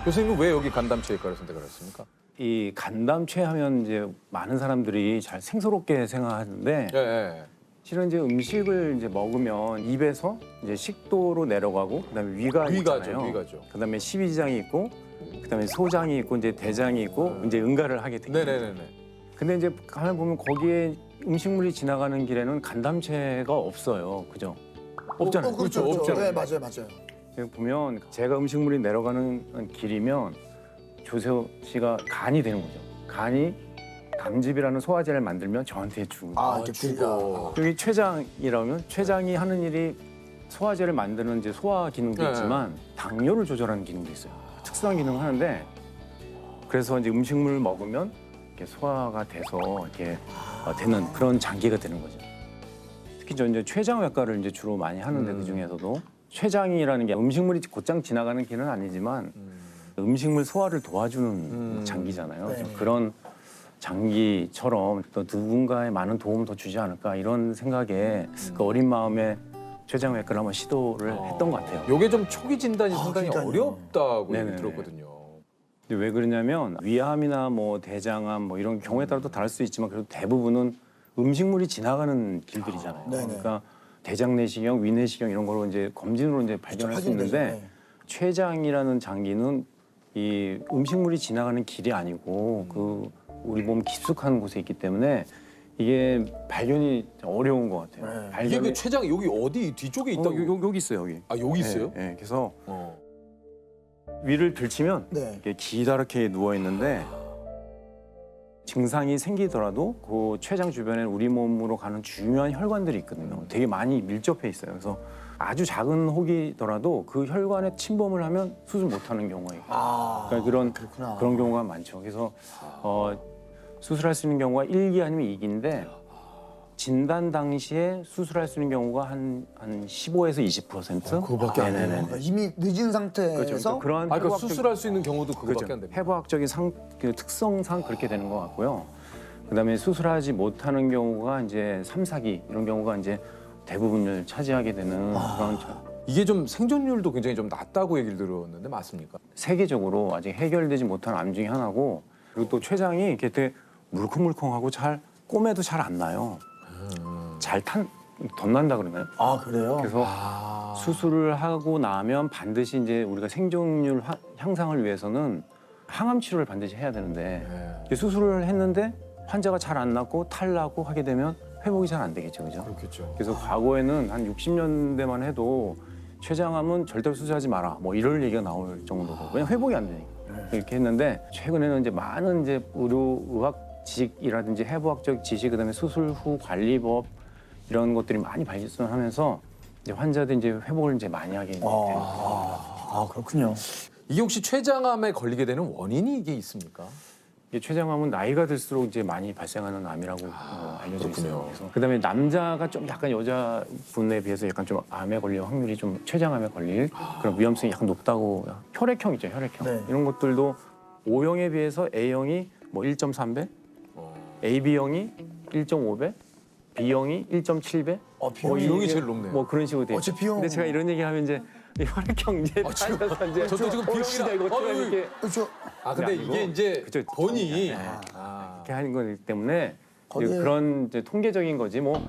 교수님은 왜 여기 간담체외과를 선택을 했습니까? 이 간담체 하면 이제 많은 사람들이 잘 생소롭게 생각하는데 예. 실은 이제 음식을 이제 먹으면 입에서 이제 식도로 내려가고 그다음에 위가 있잖아요. 위가죠. 그다음에 십이지장이 있고 그다음에 소장이 있고 이제 대장이 있고 이제 응가를 하게 됩니다. 네네네네. 근데 이제 가만 보면 거기에 음식물이 지나가는 길에는 간담체가 없어요. 그죠? 없잖아요. 그렇죠. 없잖아요. 네, 맞아요, 맞아요. 여기 보면 제가 음식물이 내려가는 길이면 조세호 씨가 간이 되는 거죠. 간이 담즙이라는 소화제를 만들면 저한테 주는 거예요. 이렇게 주고. 여기 췌장이라면 췌장이 하는 일이 소화제를 만드는 이제 소화 기능도 네. 있지만 당뇨를 조절하는 기능도 있어요. 특수한 기능을 하는데 그래서 이제 음식물을 먹으면 이렇게 소화가 돼서 이렇게 되는 그런 장기가 되는 거죠. 특히 저 이제 췌장외과를 이제 주로 많이 하는데 그 중에서도 췌장이라는 게 음식물이 곧장 지나가는 길은 아니지만 음식물 소화를 도와주는 장기잖아요. 네. 그래서 그런 장기처럼 또 누군가의 많은 도움을 더 주지 않을까 이런 생각에 그 어린 마음에 췌장외과를 한번 시도를 했던 것 같아요. 요게 좀 초기 진단이 상당히 그러니까요. 어렵다고 얘기 네네네. 들었거든요. 근데 왜 그러냐면 위암이나 뭐 대장암 뭐 이런 경우에 따라 또 다를 수 있지만 그래도 대부분은 음식물이 지나가는 길들이잖아요. 네네. 그러니까 대장 내시경, 위 내시경 이런 걸로 이제 검진으로 이제 발견할 수 확인되죠. 있는데 네. 췌장이라는 장기는 이 음식물이 지나가는 길이 아니고 그 우리 몸 깊숙한 곳에 있기 때문에 이게 발견이 어려운 것 같아요. 네. 이게 그 췌장 여기 어디 뒤쪽에 있다고? 여기 있어요, 여기. 아 여기 있어요? 네, 네. 그래서 어. 위를 들치면 네. 이렇게 기다랗게 누워 있는데 증상이 생기더라도 그 췌장 주변에 우리 몸으로 가는 중요한 혈관들이 있거든요. 되게 많이 밀접해 있어요. 그래서 아주 작은 혹이더라도 그 혈관에 침범을 하면 수술 못하는 경우가 있고, 그러니까 그렇구나. 그런 경우가 많죠. 그래서 수술할 수 있는 경우가 1기 아니면 2기인데 진단 당시에 수술할 수 있는 경우가 한 15에서 20%. 그거밖에 안 돼요. 그러니까 이미 늦은 상태에서 그렇죠. 그러한 그러니까 해부학적- 수술할 수 있는 경우도 그거밖에 그렇죠. 안 됩니다. 해부학적인 그 특성상 그렇게 되는 것 같고요. 그다음에 수술하지 못하는 경우가 이제 3, 4기 이런 경우가 이제 대부분을 차지하게 되는 그런 이게 좀 생존율도 굉장히 좀 낮다고 얘기를 들었는데 맞습니까? 세계적으로 아직 해결되지 못한 암 중에 하나고 그리고 또 췌장이 이렇게 되게 물컹물컹하고 잘 꼬매도 잘 안 나요. 잘 덧난다 그러나요? 아 그래요? 그래서 수술을 하고 나면 반드시 이제 우리가 생존율 향상을 위해서는 항암 치료를 반드시 해야 되는데 수술을 했는데 환자가 잘 안 낫고 탈나고 하게 되면 회복이 잘 안 되겠죠, 그죠? 그렇겠죠. 그래서 과거에는 한 60년대만 해도 췌장암은 절대로 수술하지 마라, 뭐 이럴 얘기가 나올 정도로 왜냐 회복이 안 되니까 이렇게 했는데 최근에는 이제 많은 이제 의학 지식이라든지 해부학적 지식 그다음에 수술 후 관리법 이런 것들이 많이 발전하면서 이제 환자들이 이제 회복을 이제 많이 하게 됩니다. 그렇군요. 이게 혹시 췌장암에 걸리게 되는 원인이 이게 있습니까? 이게 췌장암은 나이가 들수록 이제 많이 발생하는 암이라고 알려져 그렇군요. 있어요. 그래서 그다음에 남자가 좀 약간 여자분에 비해서 약간 좀 암에 걸릴 확률이 좀 췌장암에 걸릴 그런 위험성이 약간 높다고 혈액형 있죠, 혈액형 네. 이런 것들도 O형에 비해서 A형이 뭐 1.3배, AB형이 1.5배, B형이 1.7배. B형이 제일 높네요. 뭐 그런 식으로 돼. 제 B형. 근데 제가 이런 얘기하면 이제 이 혈액형 이제 따져서 이제 저도 지금 B형이다 이거 어쩌면 이렇게 그렇죠. 아 근데 아니고. 이게 이제 그쵸. 본이 이렇게 하는 거기 때문에 이제 거기에- 그런 이제 통계적인 거지 뭐.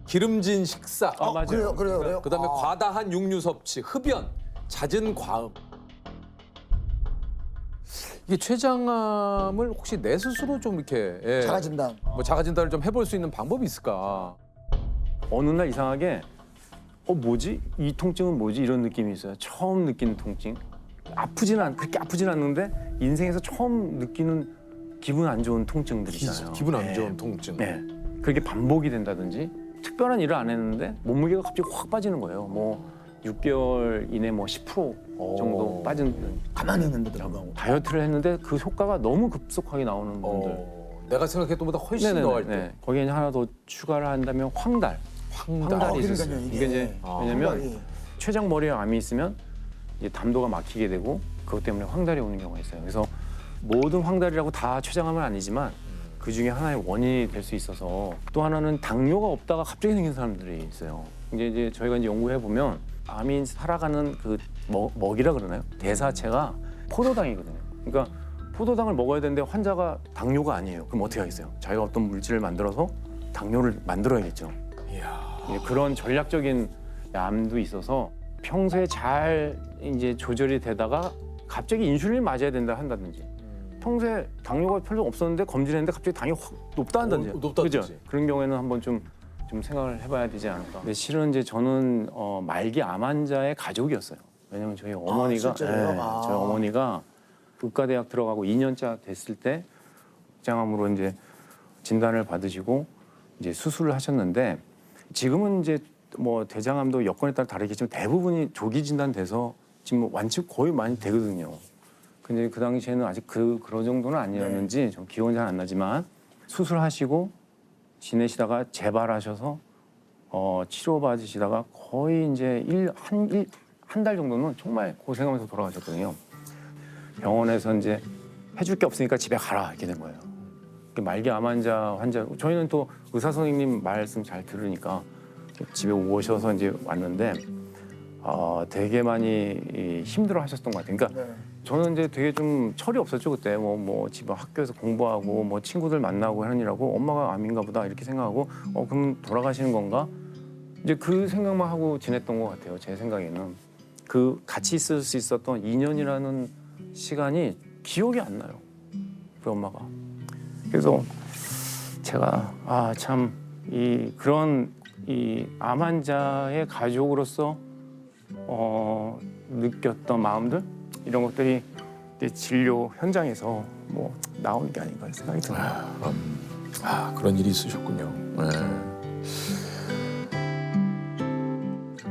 기름진 식사, 맞아요. 그래요. 그다음에 과다한 육류 섭취, 흡연, 잦은 과음. 이게 췌장암을 혹시 내 스스로 좀 이렇게 자가 진단. 뭐 자가 진단을 좀 해볼 수 있는 방법이 있을까? 어느 날 이상하게 뭐지? 이 통증은 뭐지? 이런 느낌이 있어요. 처음 느끼는 통증. 그렇게 아프진 않는데 인생에서 처음 느끼는 기분 안 좋은 통증들이잖아요. 기분 안 좋은 통증. 네. 그게 반복이 된다든지 특별한 일을 안 했는데 몸무게가 갑자기 확 빠지는 거예요. 뭐 6개월 이내 뭐 10% 정도 빠진 가만히 있는데도 불구하고. 다이어트를 했는데 그 효과가 너무 급속하게 나오는 분들. 내가 생각했던 것보다 훨씬 네네네. 더 할 때. 네. 거기에 하나 더 추가를 한다면 황달이 있었어요. 그러니까요, 이게 이제 왜냐면 황달이. 췌장 머리에 암이 있으면 이제 담도가 막히게 되고 그것 때문에 황달이 오는 경우가 있어요. 그래서 모든 황달이라고 다 췌장암은 아니지만 그 중에 하나의 원인이 될 수 있어서 또 하나는 당뇨가 없다가 갑자기 생긴 사람들이 있어요. 이제 저희가 이제 연구해 보면 암이 살아가는 그 먹이라 그러나요? 대사체가 포도당이거든요. 그러니까 포도당을 먹어야 되는데 환자가 당뇨가 아니에요. 그럼 어떻게 하겠어요? 자기가 어떤 물질을 만들어서 당뇨를 만들어야겠죠. 그런 전략적인 암도 있어서 평소에 잘 이제 조절이 되다가 갑자기 인슐린을 맞아야 된다 한다든지 평소에 당뇨가 별로 없었는데 검진했는데 갑자기 당이 확 높다는지. 높다 그죠? 그러지. 그런 경우에는 한번 좀 생각을 해봐야 되지 않을까. 근데 실은 이제 저는 말기 암 환자의 가족이었어요. 왜냐면 저희 어머니가 실제로요? 저희 어머니가 의과대학 들어가고 2년차 됐을 때 췌장암으로 이제 진단을 받으시고 이제 수술을 하셨는데 지금은 이제 뭐 대장암도 여건에 따라 다르겠지만 대부분이 조기 진단돼서 지금 완치 거의 많이 되거든요. 근데 그 당시에는 아직 그런 정도는 아니었는지 좀 기억은 잘 안 나지만 수술하시고 지내시다가 재발하셔서 치료받으시다가 거의 이제 한 달 정도는 정말 고생하면서 돌아가셨거든요. 병원에서 이제 해줄 게 없으니까 집에 가라 이렇게 된 거예요. 말기 암 환자 저희는 또 의사 선생님 말씀 잘 들으니까 집에 오셔서 이제 왔는데 되게 많이 힘들어하셨던 것 같아요. 그러니까 저는 이제 되게 좀 철이 없었죠 그때 뭐 집에 학교에서 공부하고 뭐 친구들 만나고 하느라고 엄마가 암인가 보다 이렇게 생각하고 그럼 돌아가시는 건가 이제 그 생각만 하고 지냈던 것 같아요. 제 생각에는 그 같이 있을 수 있었던 2년이라는 시간이 기억이 안 나요. 우리 엄마가. 그래서 제가 참 그런 암 환자의 가족으로서 느꼈던 마음들 이런 것들이 진료 현장에서 뭐 나오는 게 아닌가 생각이 들어요. 그런 일이 있으셨군요.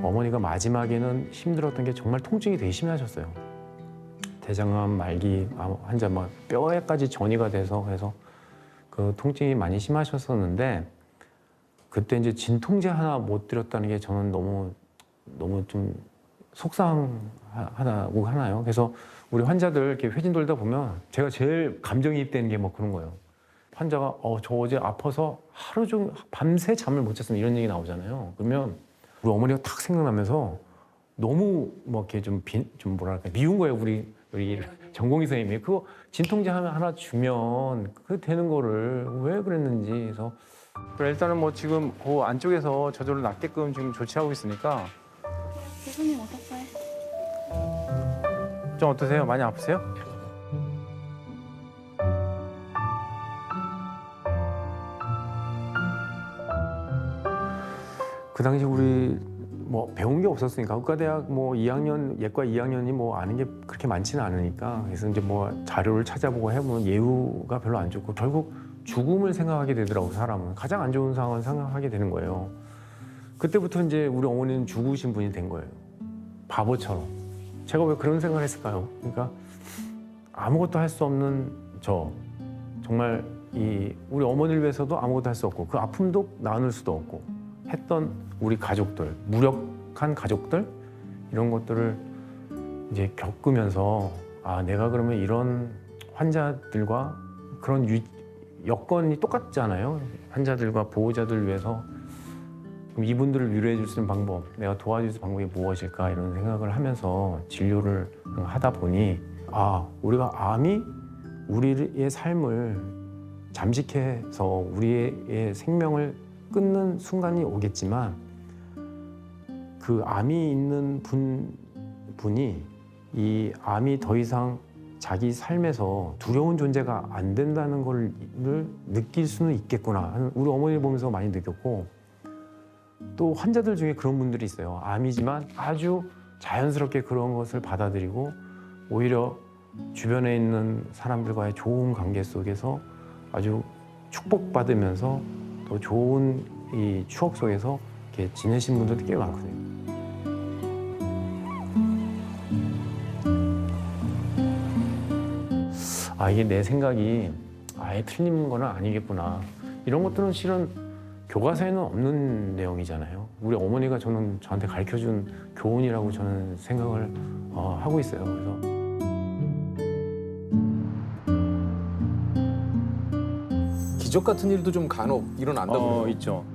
어머니가 마지막에는 힘들었던 게 정말 통증이 되게 심하셨어요. 대장암 말기 환자 막 뼈에까지 전이가 돼서 그래서 그 통증이 많이 심하셨었는데 그때 이제 진통제 하나 못 드렸다는 게 저는 너무 좀 속상하다고 하나요. 그래서 우리 환자들 이렇게 회진 돌다 보면 제가 제일 감정이입되는 게 뭐 그런 거예요. 환자가 저 어제 아파서 하루 종일 밤새 잠을 못 잤으면 이런 얘기 나오잖아요. 그러면 우리 어머니가 탁 생각나면서 너무 뭐 이렇게 좀 뭐랄까 미운 거예요. 우리 전공의 선생님이 그거 진통제 하나 주면 그 되는 거를 왜 그랬는지 그래서 일단은 뭐 지금 그 안쪽에서 저절로 낫게끔 지금 조치하고 있으니까. 교수님 어떠세요? 좀 어떠세요? 많이 아프세요? 그 당시 우리 뭐 배운 게 없었으니까 의과대학 뭐 2학년 예과 2학년이 뭐 아는 게 그렇게 많지는 않으니까 그래서 이제 뭐 자료를 찾아보고 해보면 예후가 별로 안 좋고 결국 죽음을 생각하게 되더라고 사람은 가장 안 좋은 상황을 생각하게 되는 거예요. 그때부터 이제 우리 어머니는 죽으신 분이 된 거예요. 바보처럼. 제가 왜 그런 생각을 했을까요? 그러니까 아무것도 할 수 없는 정말 우리 어머니를 위해서도 아무것도 할 수 없고 그 아픔도 나눌 수도 없고 했던 우리 가족들, 무력한 가족들 이런 것들을 이제 겪으면서 내가 그러면 이런 환자들과 그런 여건이 똑같잖아요. 환자들과 보호자들을 위해서 그럼 이분들을 위로해 줄 수 있는 방법, 내가 도와줄 수 있는 방법이 무엇일까 이런 생각을 하면서 진료를 하다 보니 우리가 암이 우리의 삶을 잠식해서 우리의 생명을 끊는 순간이 오겠지만 그 암이 있는 분이 이 암이 더 이상 자기 삶에서 두려운 존재가 안 된다는 걸 느낄 수는 있겠구나. 우리 어머니를 보면서 많이 느꼈고 또 환자들 중에 그런 분들이 있어요. 암이지만 아주 자연스럽게 그런 것을 받아들이고 오히려 주변에 있는 사람들과의 좋은 관계 속에서 아주 축복받으면서 더 좋은 이 추억 속에서 이렇게 지내신 분들도 꽤 많거든요. 이게 내 생각이 아예 틀린 건 아니겠구나. 이런 것들은 실은 교과서에는 없는 내용이잖아요. 우리 어머니가 저한테 가르쳐준 교훈이라고 저는 생각을 하고 있어요. 그래서 기적 같은 일도 좀 간혹 일어난다고요. 있죠.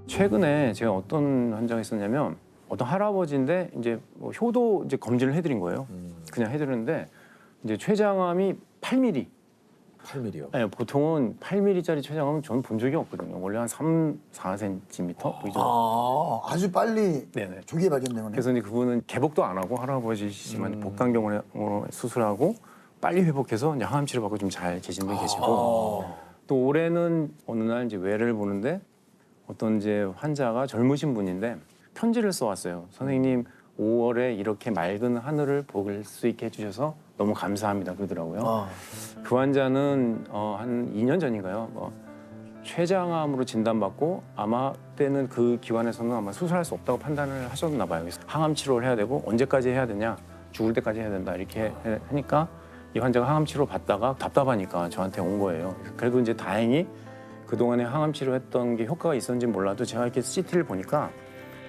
최근에 제가 어떤 환자가 있었냐면 어떤 할아버지인데 이제 뭐 효도 이제 검진을 해드린 거예요. 그냥 해드렸는데 이제 췌장암이 8mm. 8mm요. 네, 보통은 8mm짜리 췌장암은 저는 본 적이 없거든요. 원래 한 3, 4cm 뭐 이 정도. 아주 빨리 네네. 조기에 발견되네요. 그래서 이제 그분은 개복도 안 하고 할아버지시지만 복강경으로 수술하고 빨리 회복해서 이제 항암 치료받고 좀 잘 계신 분이 계시고 또 올해는 어느 날 이제 외래를 보는데 어떤 이제 환자가 젊으신 분인데 편지를 써왔어요. 선생님 5월에 이렇게 맑은 하늘을 볼 수 있게 해주셔서 너무 감사합니다 그러더라고요. 그 환자는 한 2년 전인가요? 췌장암으로 진단받고 아마 그때는 그 기관에서는 아마 수술할 수 없다고 판단을 하셨나 봐요. 그래서 항암 치료를 해야 되고 언제까지 해야 되냐, 죽을 때까지 해야 된다 이렇게 하니까 이 환자가 항암 치료 받다가 답답하니까 저한테 온 거예요. 그래도 이제 다행히 그동안에 항암 치료했던 게 효과가 있었는지 몰라도 제가 이렇게 CT를 보니까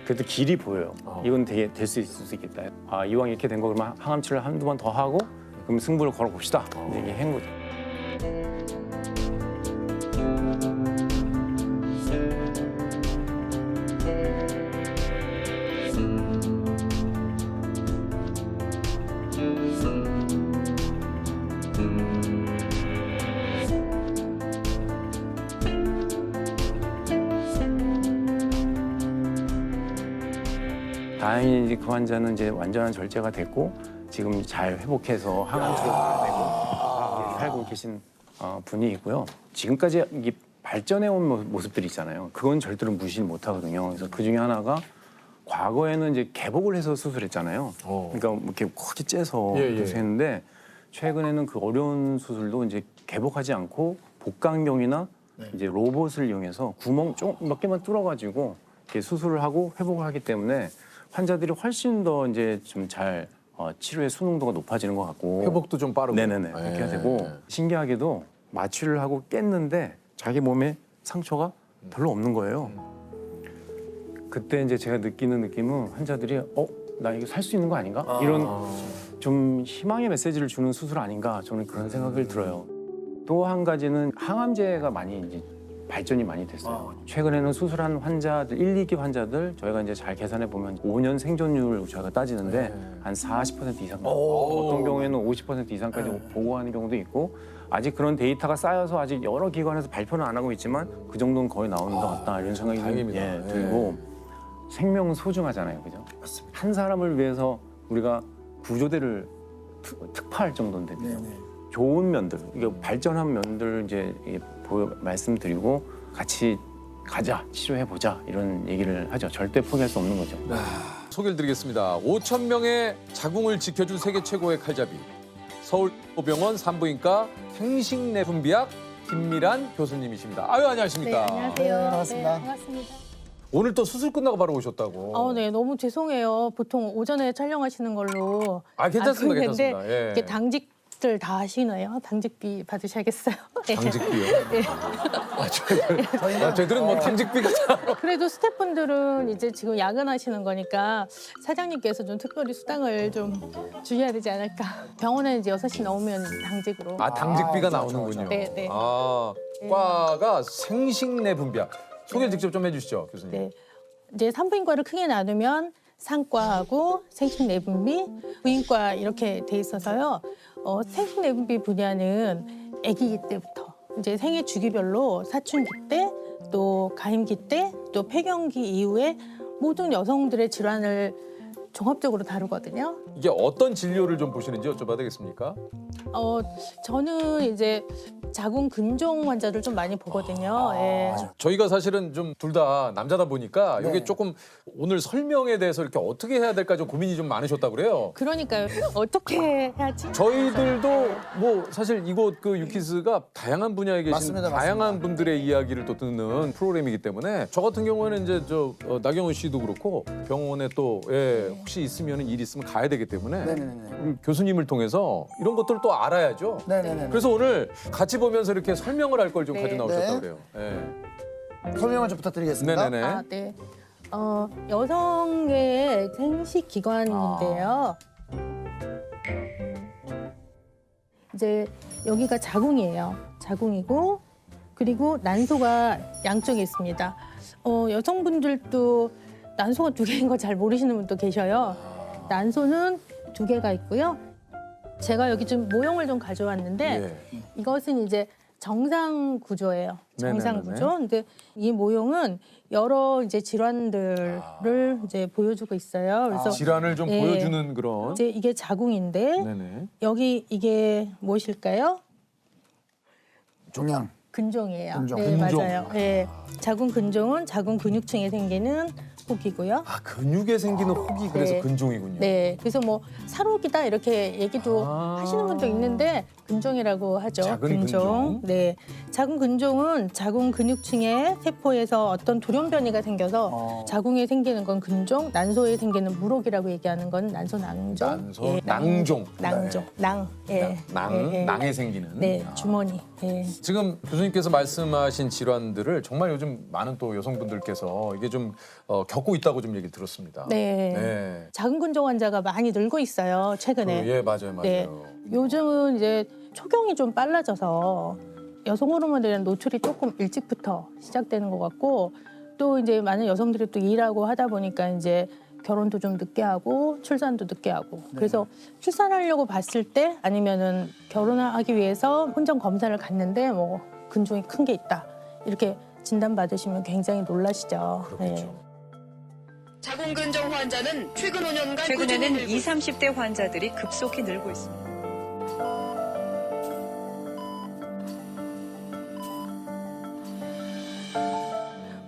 그래도 길이 보여요. 이건 되게 될 수 있을 수 있겠다. 아, 이왕 이렇게 된 거 그러면 항암 치료를 한두 번 더 하고 그럼 승부를 걸어봅시다. 이게 한 거죠. 다행히 이제 그 환자는 이제 완전한 절제가 됐고 지금 잘 회복해서 항암 치료가 되고 살고 계신 분이 있고요. 지금까지 이게 발전해온 모습들이 있잖아요. 그건 절대로 무시를 못하거든요. 그래서 그 중에 하나가 과거에는 이제 개복을 해서 수술했잖아요. 그러니까 뭐 이렇게 크게 째서 했는데 최근에는 그 어려운 수술도 이제 개복하지 않고 복강경이나 이제 로봇을 이용해서 구멍 좀 몇 개만 뚫어가지고 이렇게 수술을 하고 회복을 하기 때문에 환자들이 훨씬 더 이제 좀 잘 치료의 수능도가 높아지는 것 같고 회복도 좀 빠르고. 네네네 그렇게 되고 신기하게도 마취를 하고 깼는데 자기 몸에 상처가 별로 없는 거예요. 그때 이제 제가 느끼는 느낌은 환자들이 나 이거 살 수 있는 거 아닌가? 이런 좀 희망의 메시지를 주는 수술 아닌가? 저는 그런 생각을 들어요. 또 한 가지는 항암제가 많이 이제 발전이 많이 됐어요. 최근에는 수술한 환자들, 1, 2기 환자들 저희가 이제 잘 계산해 보면 5년 생존율 저희가 따지는데 한 40% 이상, 어떤 경우에는 50% 이상까지 보고하는 경우도 있고 아직 그런 데이터가 쌓여서 아직 여러 기관에서 발표는 안 하고 있지만 그 정도는 거의 나오는 것 같다 이런 생각이 들고 생명은 소중하잖아요, 그죠? 맞습니다. 한 사람을 위해서 우리가 구조대를 특파할 정도인데 좋은 면들, 이게 발전한 면들 이제 말씀드리고 같이 가자, 치료해 보자 이런 얘기를 하죠. 절대 포기할 수 없는 거죠. 소개를 드리겠습니다. 5천 명의 자궁을 지켜준 세계 최고의 칼잡이. 서울병원 산부인과 생식내분비학 김미란 교수님이십니다. 아유, 안녕하십니까? 네, 안녕하세요. 반갑습니다. 네, 반갑습니다. 오늘 또 수술 끝나고 바로 오셨다고. 네, 너무 죄송해요. 보통 오전에 촬영하시는 걸로. 괜찮습니다, 알고 있는데 괜찮습니다. 예. 이렇게 당직들 다 하시네요. 당직비 받으셔야겠어요. 네. 당직비요? 네. 저희들은 뭐 당직비가 그래도 스태프분들은 이제 지금 야근하시는 거니까 사장님께서 좀 특별히 수당을 좀 주셔야 되지 않을까. 병원에 이제 6시 넘으면 당직으로. 당직비가 나오는군요. 네, 네. 과가 생식내분비학. 소개를 직접 좀 해주시죠, 교수님. 네. 이제 산부인과를 크게 나누면 산과하고 생식내분비, 부인과 이렇게 돼 있어서요. 생식내분비 분야는 아기기 때부터 이제 생애 주기별로 사춘기 때, 또 가임기 때, 또 폐경기 이후에 모든 여성들의 질환을 종합적으로 다루거든요. 이게 어떤 진료를 좀 보시는지 여쭤봐도 되겠습니까? 저는 이제 자궁 근종 환자들 좀 많이 보거든요. 예. 저희가 사실은 좀 둘 다 남자다 보니까 이게 조금 오늘 설명에 대해서 이렇게 어떻게 해야 될까 좀 고민이 좀 많으셨다고 그래요. 그러니까요. 어떻게 해야지? 저희들도 뭐 사실 이곳 그 유키스가 다양한 분야에 계신 맞습니다, 다양한 맞습니다. 분들의 이야기를 또 듣는 프로그램이기 때문에 저 같은 경우에는 이제 나경원 씨도 그렇고 병원에 또 혹시 있으면 일 있으면 가야 되기 때문에 교수님을 통해서 이런 것들을 또 알아야죠. 네네네. 그래서 오늘 같이 보면서 이렇게 설명을 할 걸 좀 가져 나오셨다고 그래요. 설명을 좀 부탁드리겠습니다. 네네네. 네. 여성의 생식 기관인데요. 이제 여기가 자궁이에요. 자궁이고 그리고 난소가 양쪽에 있습니다. 여성분들도 난소가 2개인 거 잘 모르시는 분도 계셔요. 난소는 2개가 있고요. 제가 여기 좀 모형을 좀 가져왔는데 이것은 이제 정상 구조예요. 정상 네네네네. 구조. 근데 이 모형은 여러 이제 질환들을 이제 보여주고 있어요. 그래서 질환을 좀 예, 보여주는 그런. 이제 이게 자궁인데 네네. 여기 이게 무엇일까요? 종양. 근종이에요. 근종. 네, 근종. 맞아요. 예. 자궁 근종은 자궁 근육층에 생기는 혹이고요. 아 근육에 생기는 혹이 그래서 네. 근종이군요. 네, 그래서 뭐 살혹이다 이렇게 얘기도 하시는 분도 있는데 근종이라고 하죠. 작은 근종. 네, 작은 근종은 자궁 근육층의 세포에서 어떤 돌연 변이가 생겨서 자궁에 생기는 건 근종, 난소에 생기는 물혹이라고 얘기하는 건 난소낭종. 난소, 예, 낭종. 낭종, 낭, 예, 낭에 생기는. 네, 주머니. 예. 지금 교수님께서 말씀하신 질환들을 정말 요즘 많은 또 여성분들께서 이게 좀 겪고 있다고 좀 얘기 들었습니다. 네. 네. 자궁 근종 환자가 많이 늘고 있어요. 최근에. 예, 맞아요, 맞아요. 네. 요즘은 이제 초경이 좀 빨라져서 여성 호르몬에 대한 노출이 조금 일찍부터 시작되는 것 같고 또 이제 많은 여성들이 또 일하고 하다 보니까 이제 결혼도 좀 늦게 하고 출산도 늦게 하고 그래서 출산하려고 봤을 때 아니면은 결혼하기 위해서 혼전 검사를 갔는데 뭐 근종이 큰 게 있다 이렇게 진단받으시면 굉장히 놀라시죠. 그렇겠죠. 자궁 근종 환자는 최근 5년간 최근에는 20, 30대 환자들이 급속히 늘고 있습니다.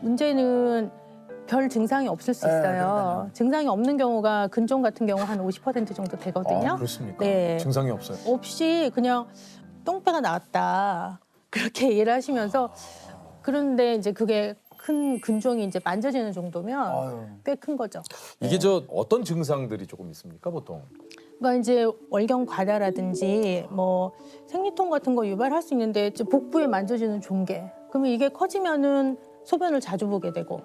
문제는 별 증상이 없을 수 있어요. 증상이 없는 경우가 근종 같은 경우 한 50% 정도 되거든요. 아, 그렇습니까? 네. 증상이 없어요. 없이 그냥 똥배가 나왔다 그렇게 얘기를 하시면서 그런데 이제 그게 큰 근종이 이제 만져지는 정도면 꽤 큰 거죠. 이게 저 어떤 증상들이 조금 있습니까, 보통? 그러니까 이제 월경 과다라든지 뭐 생리통 같은 거 유발할 수 있는데 이제 복부에 만져지는 종괴. 그러면 이게 커지면은 소변을 자주 보게 되고,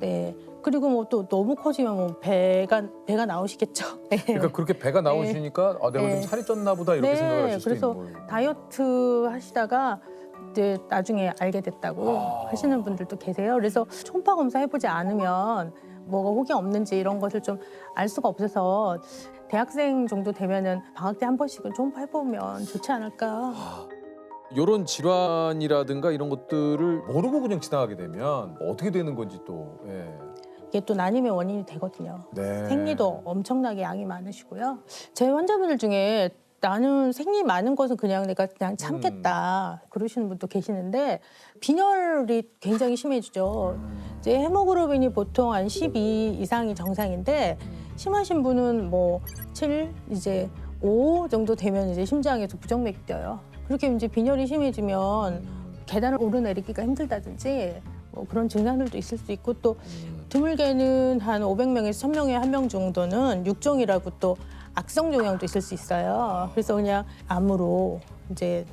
네. 그리고 뭐 또 너무 커지면 뭐 배가 나오시겠죠. 네. 그러니까 그렇게 배가 나오시니까 아, 내가 네. 좀 살이 쪘나 보다 이렇게 생각을 하실 수도 그래서 있는 거예요. 다이어트 하시다가 이제 나중에 알게 됐다고 하시는 분들도 계세요. 그래서 초음파 검사 해보지 않으면 뭐가 혹이 없는지 이런 것을 좀 알 수가 없어서 대학생 정도 되면은 방학 때 한 번씩은 초음파 해보면 좋지 않을까. 이런 질환이라든가 이런 것들을 모르고 그냥 지나가게 되면 어떻게 되는 건지 또. 예. 이게 또 난임의 원인이 되거든요. 네. 생리도 엄청나게 양이 많으시고요. 제 환자분들 중에 나는 생리 많은 것은 내가 그냥 참겠다 그러시는 분도 계시는데 빈혈이 굉장히 심해지죠. 이제 헤모글로빈이 보통 한 12 이상이 정상인데 심하신 분은 뭐 7, 이제 5 정도 되면 이제 심장에서 부정맥이 뛰어요. 그렇게 이제 빈혈이 심해지면 계단을 오르내리기가 힘들다든지 뭐 그런 증상들도 있을 수 있고 또 드물게는 한 500명에서 1000명에 한 명 정도는 육종이라고 또 악성 종양도 있을 수 있어요. 그래서 그냥 암으로 이제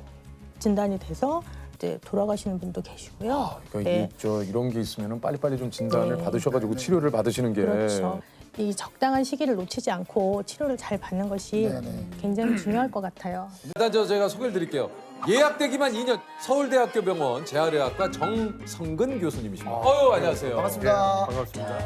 진단이 돼서 이제 돌아가시는 분도 계시고요. 그러니까 이런 게 있으면 빨리빨리 좀 진단을 네. 받으셔가지고 치료를 받으시는 게. 그렇죠. 이 적당한 시기를 놓치지 않고 치료를 잘 받는 것이 굉장히 중요할 것 같아요. 일단 제가 소개를 드릴게요. 예약되기만 2년 서울대학교 병원 재활의학과 정성근 교수님이십니다. 안녕하세요. 반갑습니다. 반갑습니다.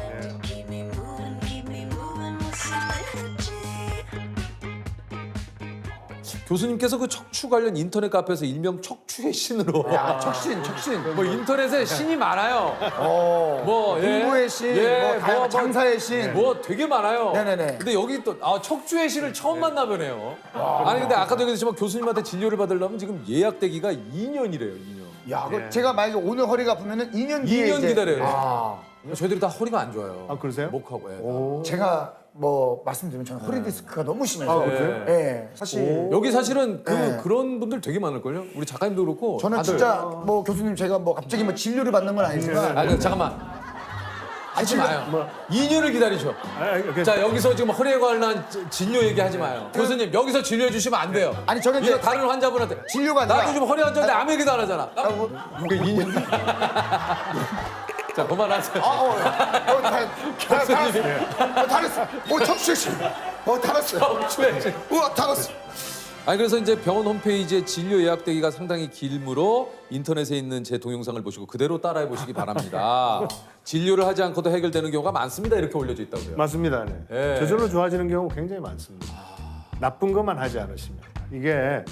교수님께서 그 척추 관련 인터넷 카페에서 일명 척추의 신으로. 야, 척신. 뭐 인터넷에 신이 많아요. 공부의 신, 뭐 장사의 신. 뭐 되게 많아요. 네네네. 근데 여기 또 척추의 신을 처음 만나보네요. 아니 근데 아까도 얘기했지만 교수님한테 진료를 받으려면 지금 예약되기가 2년이래요. 2년. 야, 제가 만약에 오늘 허리가 아프면은 2년 뒤에 2년 이제 기다려요. 저희들이 다 허리가 안 좋아요. 아, 그러세요? 목하고. 제가 뭐 말씀드리면 저는 허리 디스크가 너무 심해서. 아, 그러세요? 예. 사실 여기 사실은 네. 그런 분들 되게 많을걸요? 우리 작가님도 그렇고. 저는 다들. 진짜 뭐 교수님 제가 뭐 갑자기 뭐 진료를 받는 건 아니지만 아니 잠깐만. 하지 마요. 2년을 기다리셔. 자 여기서 지금 허리에 관한 진료 얘기하지 마요. 교수님 여기서 진료해 주시면 안 돼요. 아니 저는 이거 이제 다른 환자분한테 진료가 아니라 나도 지금 허리 환자인데 아무 얘기도 안 하잖아. 그 2년 자 그만하세요. 달았어. 척추신. 달았어. 척추의 우와, 달았어. 아니 그래서 이제 병원 홈페이지에 진료 예약되기가 상당히 길므로 인터넷에 있는 제 동영상을 보시고 그대로 따라해 보시기 바랍니다. 진료를 하지 않고도 해결되는 경우가 많습니다. 이렇게 올려져 있다고요. 맞습니다. 네. 예. 저절로 좋아지는 경우 굉장히 많습니다. 나쁜 것만 하지 않으시면 이게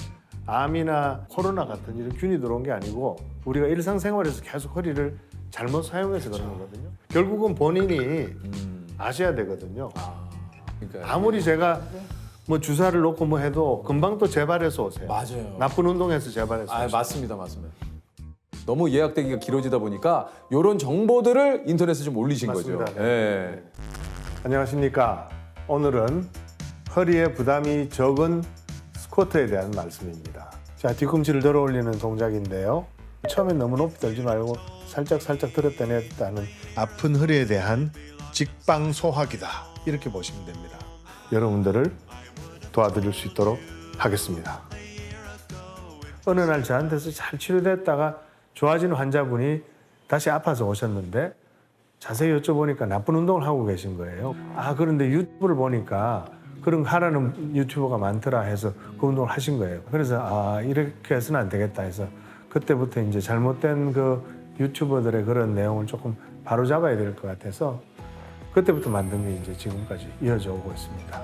암이나 코로나 같은 이런 균이 들어온 게 아니고 우리가 일상생활에서 계속 허리를 잘못 사용해서 그런 거거든요. 결국은 본인이 아셔야 되거든요. 아무리 제가 뭐 주사를 놓고 뭐 해도 금방 또 재발해서 오세요. 맞아요. 나쁜 운동해서 재발해서 오세요. 맞습니다. 너무 예약되기가 길어지다 보니까 이런 정보들을 인터넷에 좀 올리신 맞습니다. 거죠. 예. 안녕하십니까. 오늘은 허리에 부담이 적은 스쿼트에 대한 말씀입니다. 자, 뒤꿈치를 들어 올리는 동작인데요. 처음엔 너무 높이 들지 말고 살짝 들었다 냈다 하는 아픈 허리에 대한 직방 소화기다. 이렇게 보시면 됩니다. 여러분들을 도와드릴 수 있도록 하겠습니다. 어느 날 저한테서 잘 치료됐다가 좋아진 환자분이 다시 아파서 오셨는데 자세히 여쭤보니까 나쁜 운동을 하고 계신 거예요. 그런데 유튜브를 보니까 그런 거 하라는 유튜버가 많더라 해서 그 운동을 하신 거예요. 그래서 이렇게 해서는 안 되겠다 해서 그때부터 이제 잘못된 그 유튜버들의 그런 내용을 조금 바로잡아야 될 것 같아서 그때부터 만든 게 이제 지금까지 이어져 오고 있습니다.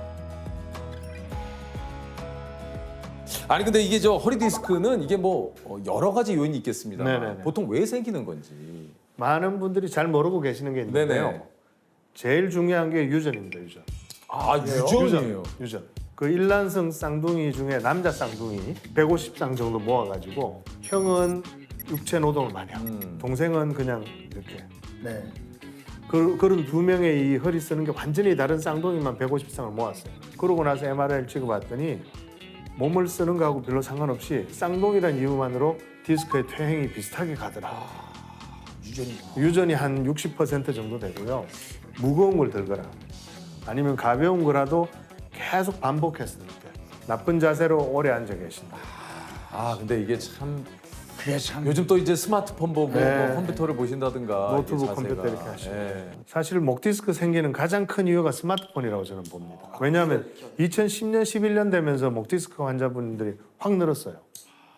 아니 근데 이게 저 허리 디스크는 이게 뭐 여러 가지 요인이 있겠습니다. 네네네. 보통 왜 생기는 건지. 많은 분들이 잘 모르고 계시는 게 있는데요. 네네. 제일 중요한 게 유전입니다. 유전. 유전이에요. 유전. 그 일란성 쌍둥이 중에 남자 쌍둥이 150쌍 정도 모아가지고 형은 육체 노동을 많이 하고 동생은 그냥 이렇게. 네. 그런 두 명의 이 허리 쓰는 게 완전히 다른 쌍둥이만 150쌍을 모았어요. 그러고 나서 MRI를 찍어봤더니 몸을 쓰는 거하고 별로 상관없이 쌍둥이란 이유만으로 디스크의 퇴행이 비슷하게 가더라. 유전이 한 60% 정도 되고요. 무거운 걸 들거나 아니면 가벼운 거라도 계속 반복해서 들 때 나쁜 자세로 오래 앉아 계신다. 근데 이게 참 그게 참 요즘 또 이제 스마트폰 보고 네. 뭐 컴퓨터를 보신다든가 노트북 이게 자세가. 컴퓨터 이렇게 하시고 예. 사실 목 디스크 생기는 가장 큰 이유가 스마트폰이라고 저는 봅니다. 왜냐하면 2010년, 11년 되면서 목 디스크 환자분들이 확 늘었어요.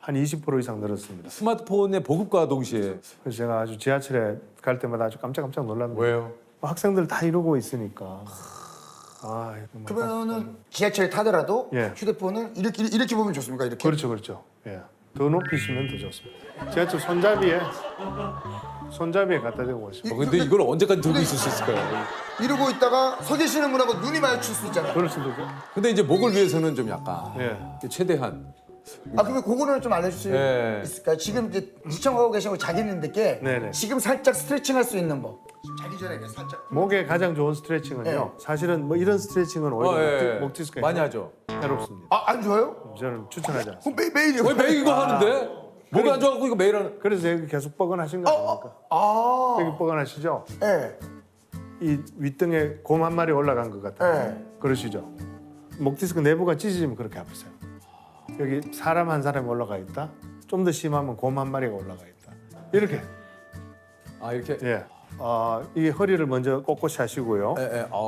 한 20% 이상 늘었습니다. 스마트폰의 보급과 동시에. 그래서 제가 아주 지하철에 갈 때마다 아주 깜짝깜짝 놀랍니다. 왜요? 학생들 다 이러고 있으니까. 그러면은 지하철에 타더라도 예. 휴대폰을 이렇게 보면 좋습니까? 이렇게. 그렇죠. 예. 더 높이시면 더 좋습니다. 지하철 손잡이에 갖다 대고 오시면. 근데 이걸 언제까지 들고 있을 수 있을까요? 이러고 있다가 서 계시는 분하고 눈이 마주칠 수 있잖아요. 그럴 수도 있고. 근데 이제 목을 위해서는 좀 약간 최대한. 그러면 그거는 좀 알려줄 수 네. 있을까요? 지금 이제 시청하고 계신 자기님들께 네네. 지금 살짝 스트레칭할 수 있는 법. 자기 전에 그냥 살짝. 목에 가장 좋은 스트레칭은요. 네. 사실은 뭐 이런 스트레칭은 오히려 목 디스크에 많이 하죠. 해롭습니다. 안 좋아요? 저는 추천하지 않습니다. 매일이요. 왜 매일 이거 하는데? 목이 안 좋아갖고 이거 매일 하는. 그래서 여기 계속 뻐근하신 거 아닙니까? 여기 뻐근하시죠? 네. 이 윗등에 곰 한 마리 올라간 것 같아요. 네. 그러시죠? 목 디스크 내부가 찢어지면 그렇게 아프세요. 여기 사람 한 사람이 올라가 있다. 좀 더 심하면 곰 한 마리가 올라가 있다. 이렇게. 이렇게. 예. 이 허리를 먼저 꼿꼿이 하시고요.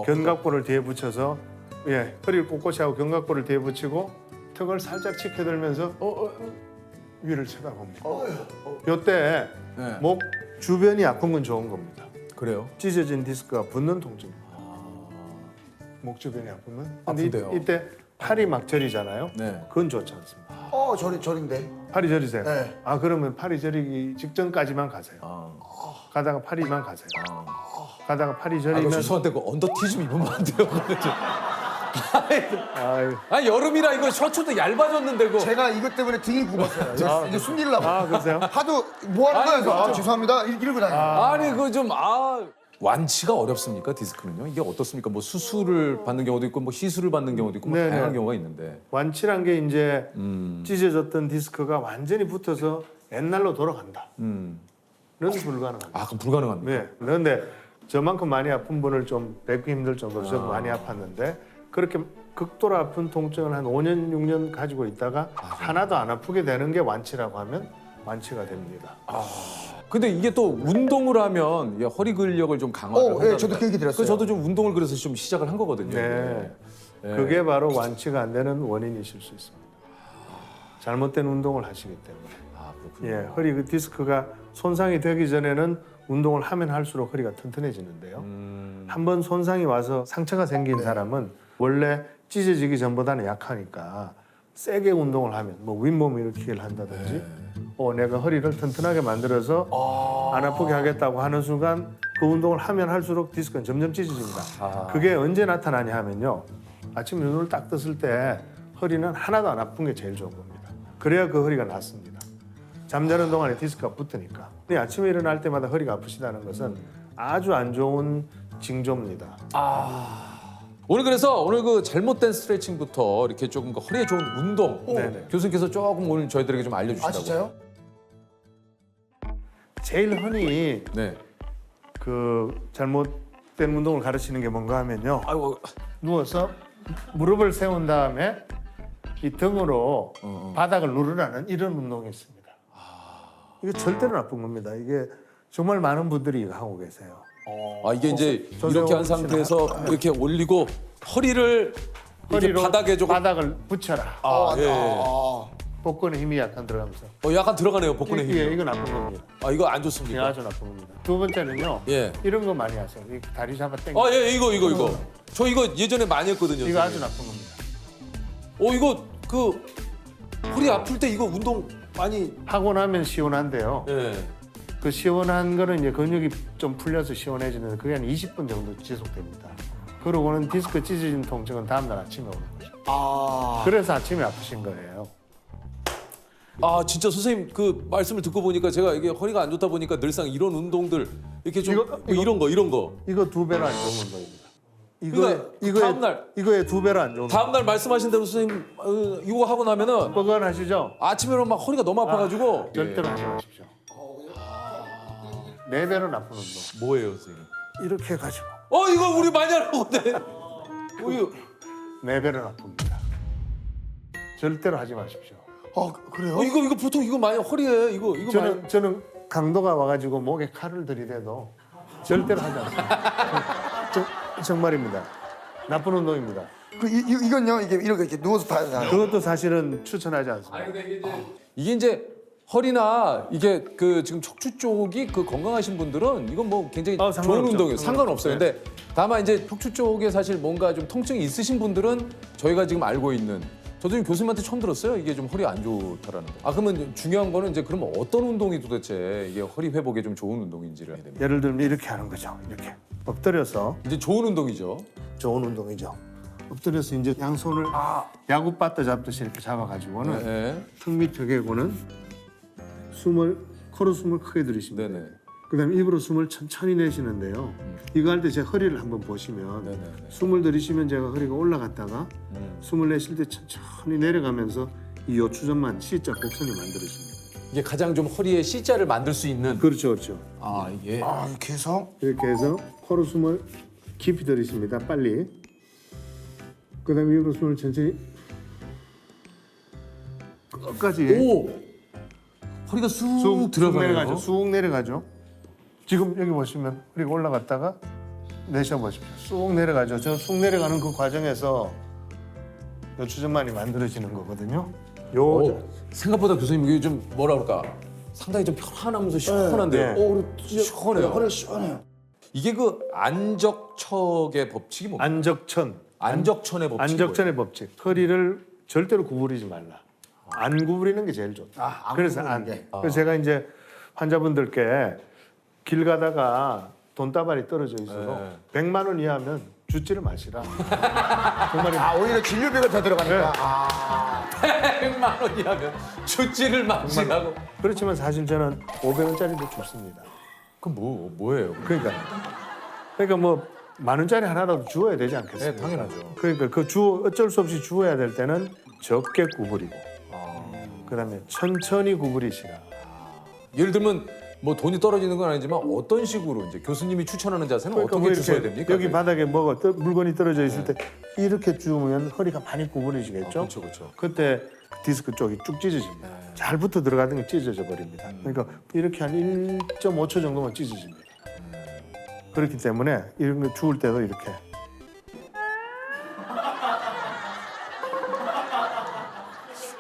견갑골을 뒤에 붙여서 허리를 꼿꼿이 하고 견갑골을 뒤에 붙이고 턱을 살짝 치켜들면서 위를 쳐다봅니다. 이때 목 주변이 아픈 건 좋은 겁니다. 그래요? 찢어진 디스크가 붓는 통증입니다. 목 주변이 아프면. 근데 아픈데요? 이때 팔이 막 저리잖아요. 네. 그건 좋지 않습니다. 저린데. 팔이 저리세요? 네. 그러면 팔이 저리기 직전까지만 가세요. 가다가 팔이만 가세요. 가다가 팔이 저리면 죄송한데 그 언더티 좀 입으면 안 돼요? 여름이라 이거 셔츠도 얇아졌는데 그거. 제가 이것 때문에 등이 굽었어요. 이게 숨기려고. 그러세요? 하도 뭐 하는 거예요? 죄송합니다. 이러고 다녀요. 그거 좀 완치가 어렵습니까 디스크는요? 이게 어떻습니까? 뭐 수술을 받는 경우도 있고 뭐 시술을 받는 경우도 있고 뭐 네네. 다양한 경우가 있는데. 완치란 게 이제 찢어졌던 디스크가 완전히 붙어서 옛날로 돌아간다. 는 불가능합니다. 그럼 불가능합니다. 네. 그런데 저만큼 많이 아픈 분을 좀 뵙기 힘들 정도로 저도 많이 아팠는데 그렇게 극도로 아픈 통증을 한 5년, 6년 가지고 있다가 하나도 안 아프게 되는 게 완치라고 하면 완치가 됩니다. 근데 이게 또 운동을 하면 허리 근력을 좀 강화를 한다. 저도 그 얘기 들었어요. 저도 좀 운동을 그래서 좀 시작을 한 거거든요. 네. 네. 그게 바로 완치가 안 되는 원인이실 수 있습니다. 잘못된 운동을 하시기 때문에. 그렇군요. 허리 그 디스크가 손상이 되기 전에는 운동을 하면 할수록 허리가 튼튼해지는데요. 한번 손상이 와서 상처가 생긴 사람은 원래 찢어지기 전보다는 약하니까 세게 운동을 하면 뭐 윗몸 일으키기를 한다든지 내가 허리를 튼튼하게 만들어서 안 아프게 하겠다고 하는 순간 그 운동을 하면 할수록 디스크는 점점 찢어집니다. 그게 언제 나타나냐 하면요. 아침에 눈을 딱 떴을 때 허리는 하나도 안 아픈 게 제일 좋은 겁니다. 그래야 그 허리가 낫습니다. 잠자는 동안에 디스크가 붙으니까. 근데 아침에 일어날 때마다 허리가 아프시다는 것은 아주 안 좋은 징조입니다. 오늘 그래서 오늘 그 잘못된 스트레칭부터 이렇게 조금 그 허리에 좋은 운동 교수님께서 조금 오늘 저희들에게 좀 알려주시라고. 진짜요? 제일 흔히 네. 그 잘못된 운동을 가르치는 게 뭔가 하면요. 아이고. 누워서 무릎을 세운 다음에 이 등으로 바닥을 누르라는 이런 운동이 있습니다. 이게 절대로 나쁜 겁니다. 이게 정말 많은 분들이 이거 하고 계세요. 이게 이제 이렇게 한 상태에서 이렇게 올리고 허리를 이렇게 바닥에 조금 바닥을 붙여라. 예. 복근에 힘이 약간 들어가면서. 약간 들어가네요. 복근에 힘이. 예, 이거 나쁜 겁니다. 이거 안 이거 좋습니까? 아주 나쁜 겁니다. 두 번째는요. 예. 이런 거 많이 하세요. 이 다리 잡아 당겨. 예, 이거. 저 이거 예전에 많이 했거든요. 이거 아주 선생님. 나쁜 겁니다. 이거 그 허리 아플 때 이거 운동 많이 하고 나면 시원한데요. 예. 그 시원한 거는 이제 근육이 좀 풀려서 시원해지는데 그게 한 20분 정도 지속됩니다. 그러고는 디스크 찢어진 통증은 다음날 아침에 오는 거죠. 그래서 아침에 아프신 거예요. 진짜 선생님 그 말씀을 듣고 보니까 제가 이게 허리가 안 좋다 보니까 늘상 이런 운동들 이렇게 좀 이런 거 이거 2배로 안 좋은 운동입니다. 그러니까 다음날 이거에 2배로 안 좋은 다음날 말씀하신 대로 선생님 이거 하고 나면은 뻐근하시죠? 아침에 막 허리가 너무 아파가지고 절대로 하지 마십시오. 4배로 나쁜 운동. 뭐예요 선생님? 이렇게 해가지고 이거 우리 많이 하는 건데 이거 4배로 나쁩니다. 절대로 하지 마십시오. 그래요? 이거 보통 이거 많이 허리에 이거 많이 저는 강도가 와가지고 목에 칼을 들이대도 절대로 하지 않습니다. 정말입니다. 나쁜 운동입니다. 이건요? 이렇게 누워서 다 하잖아요. 그것도 사실은 추천하지 않습니다. 이게 이제 허리나 이게 그 지금 척추 쪽이 그 건강하신 분들은 이건 뭐 굉장히 좋은 상관없죠. 운동이에요. 상관없어요. 네. 근데 다만 이제 척추 쪽에 사실 뭔가 좀 통증이 있으신 분들은 저희가 지금 알고 있는 저도 지금 교수님한테 처음 들었어요. 이게 좀 허리 안 좋다라는 거. 그러면 중요한 거는 이제 그러면 어떤 운동이 도대체 이게 허리 회복에 좀 좋은 운동인지를 알아야 됩니다. 예를 들면 이렇게 하는 거죠. 이렇게 엎드려서 이제 좋은 운동이죠. 좋은 운동이죠. 엎드려서 이제 양손을 야구바트 잡듯이 이렇게 잡아가지고는 네. 턱 밑 벽에고는 코로 숨을 크게 들이십니다. 네네. 그다음에 입으로 숨을 천천히 내쉬는데요. 이거 할 때 제 허리를 한번 보시면 네네. 숨을 들이쉬면 제가 허리가 올라갔다가 숨을 내쉴 때 천천히 내려가면서 이 요추점만 C자 곡선이 만들어집니다. 이게 가장 좀 허리에 C자를 만들 수 있는. 그렇죠. 이게 이렇게 해서 이렇게 해서 코로 숨을 깊이 들이쉽니다. 빨리. 그다음에 입으로 숨을 천천히 끝까지. 허리가 쑥 들어가요. 쑥 내려가죠. 지금 여기 보시면 허리가 올라갔다가 내쉬어보십시오. 쑥 내려가죠. 저 쑥 내려가는 그 과정에서 요추점만이 만들어지는 거거든요. 생각보다 교수님 이게 좀 뭐라 그럴까 상당히 좀 편안하면서 시원한데요. 시원해요. 허리가 시원해요. 이게 그 안적척의 법칙이 뭡니까? 안적천의 법칙. 안적천의 법칙. 허리를 절대로 구부리지 말라. 안 구부리는 게 제일 좋다. 그래서 그래서 제가 이제 환자분들께 길 가다가 돈다발이 떨어져 있어서 100만 원 이하면 주지를 마시라. 정말 오히려 진료비가 더 들어가니까. 100만 원이 하면 주지를 마시라고. 그렇지만 사실 저는 500원짜리도 줍습니다. 그럼 뭐예요? 그러니까 뭐 만 원짜리 하나라도 주어야 되지 않겠습니까? 네, 당연하죠. 그러니까 어쩔 수 없이 주어야 될 때는 적게 구부리고 그다음에 천천히 구부리시라. 예를 들면 뭐 돈이 떨어지는 건 아니지만 어떤 식으로 이제 교수님이 추천하는 자세는 그러니까 어떻게 뭐 주셔야 됩니까? 여기 바닥에 물건이 떨어져 있을 때 이렇게 주면 허리가 많이 구부러지겠죠? 그렇죠. 그때 디스크 쪽이 쭉 찢어집니다. 잘 붙어 들어가던 게 찢어져 버립니다. 그러니까 이렇게 한 1.5초 정도만 찢어집니다. 그렇기 때문에 이런 거 주울 때도 이렇게.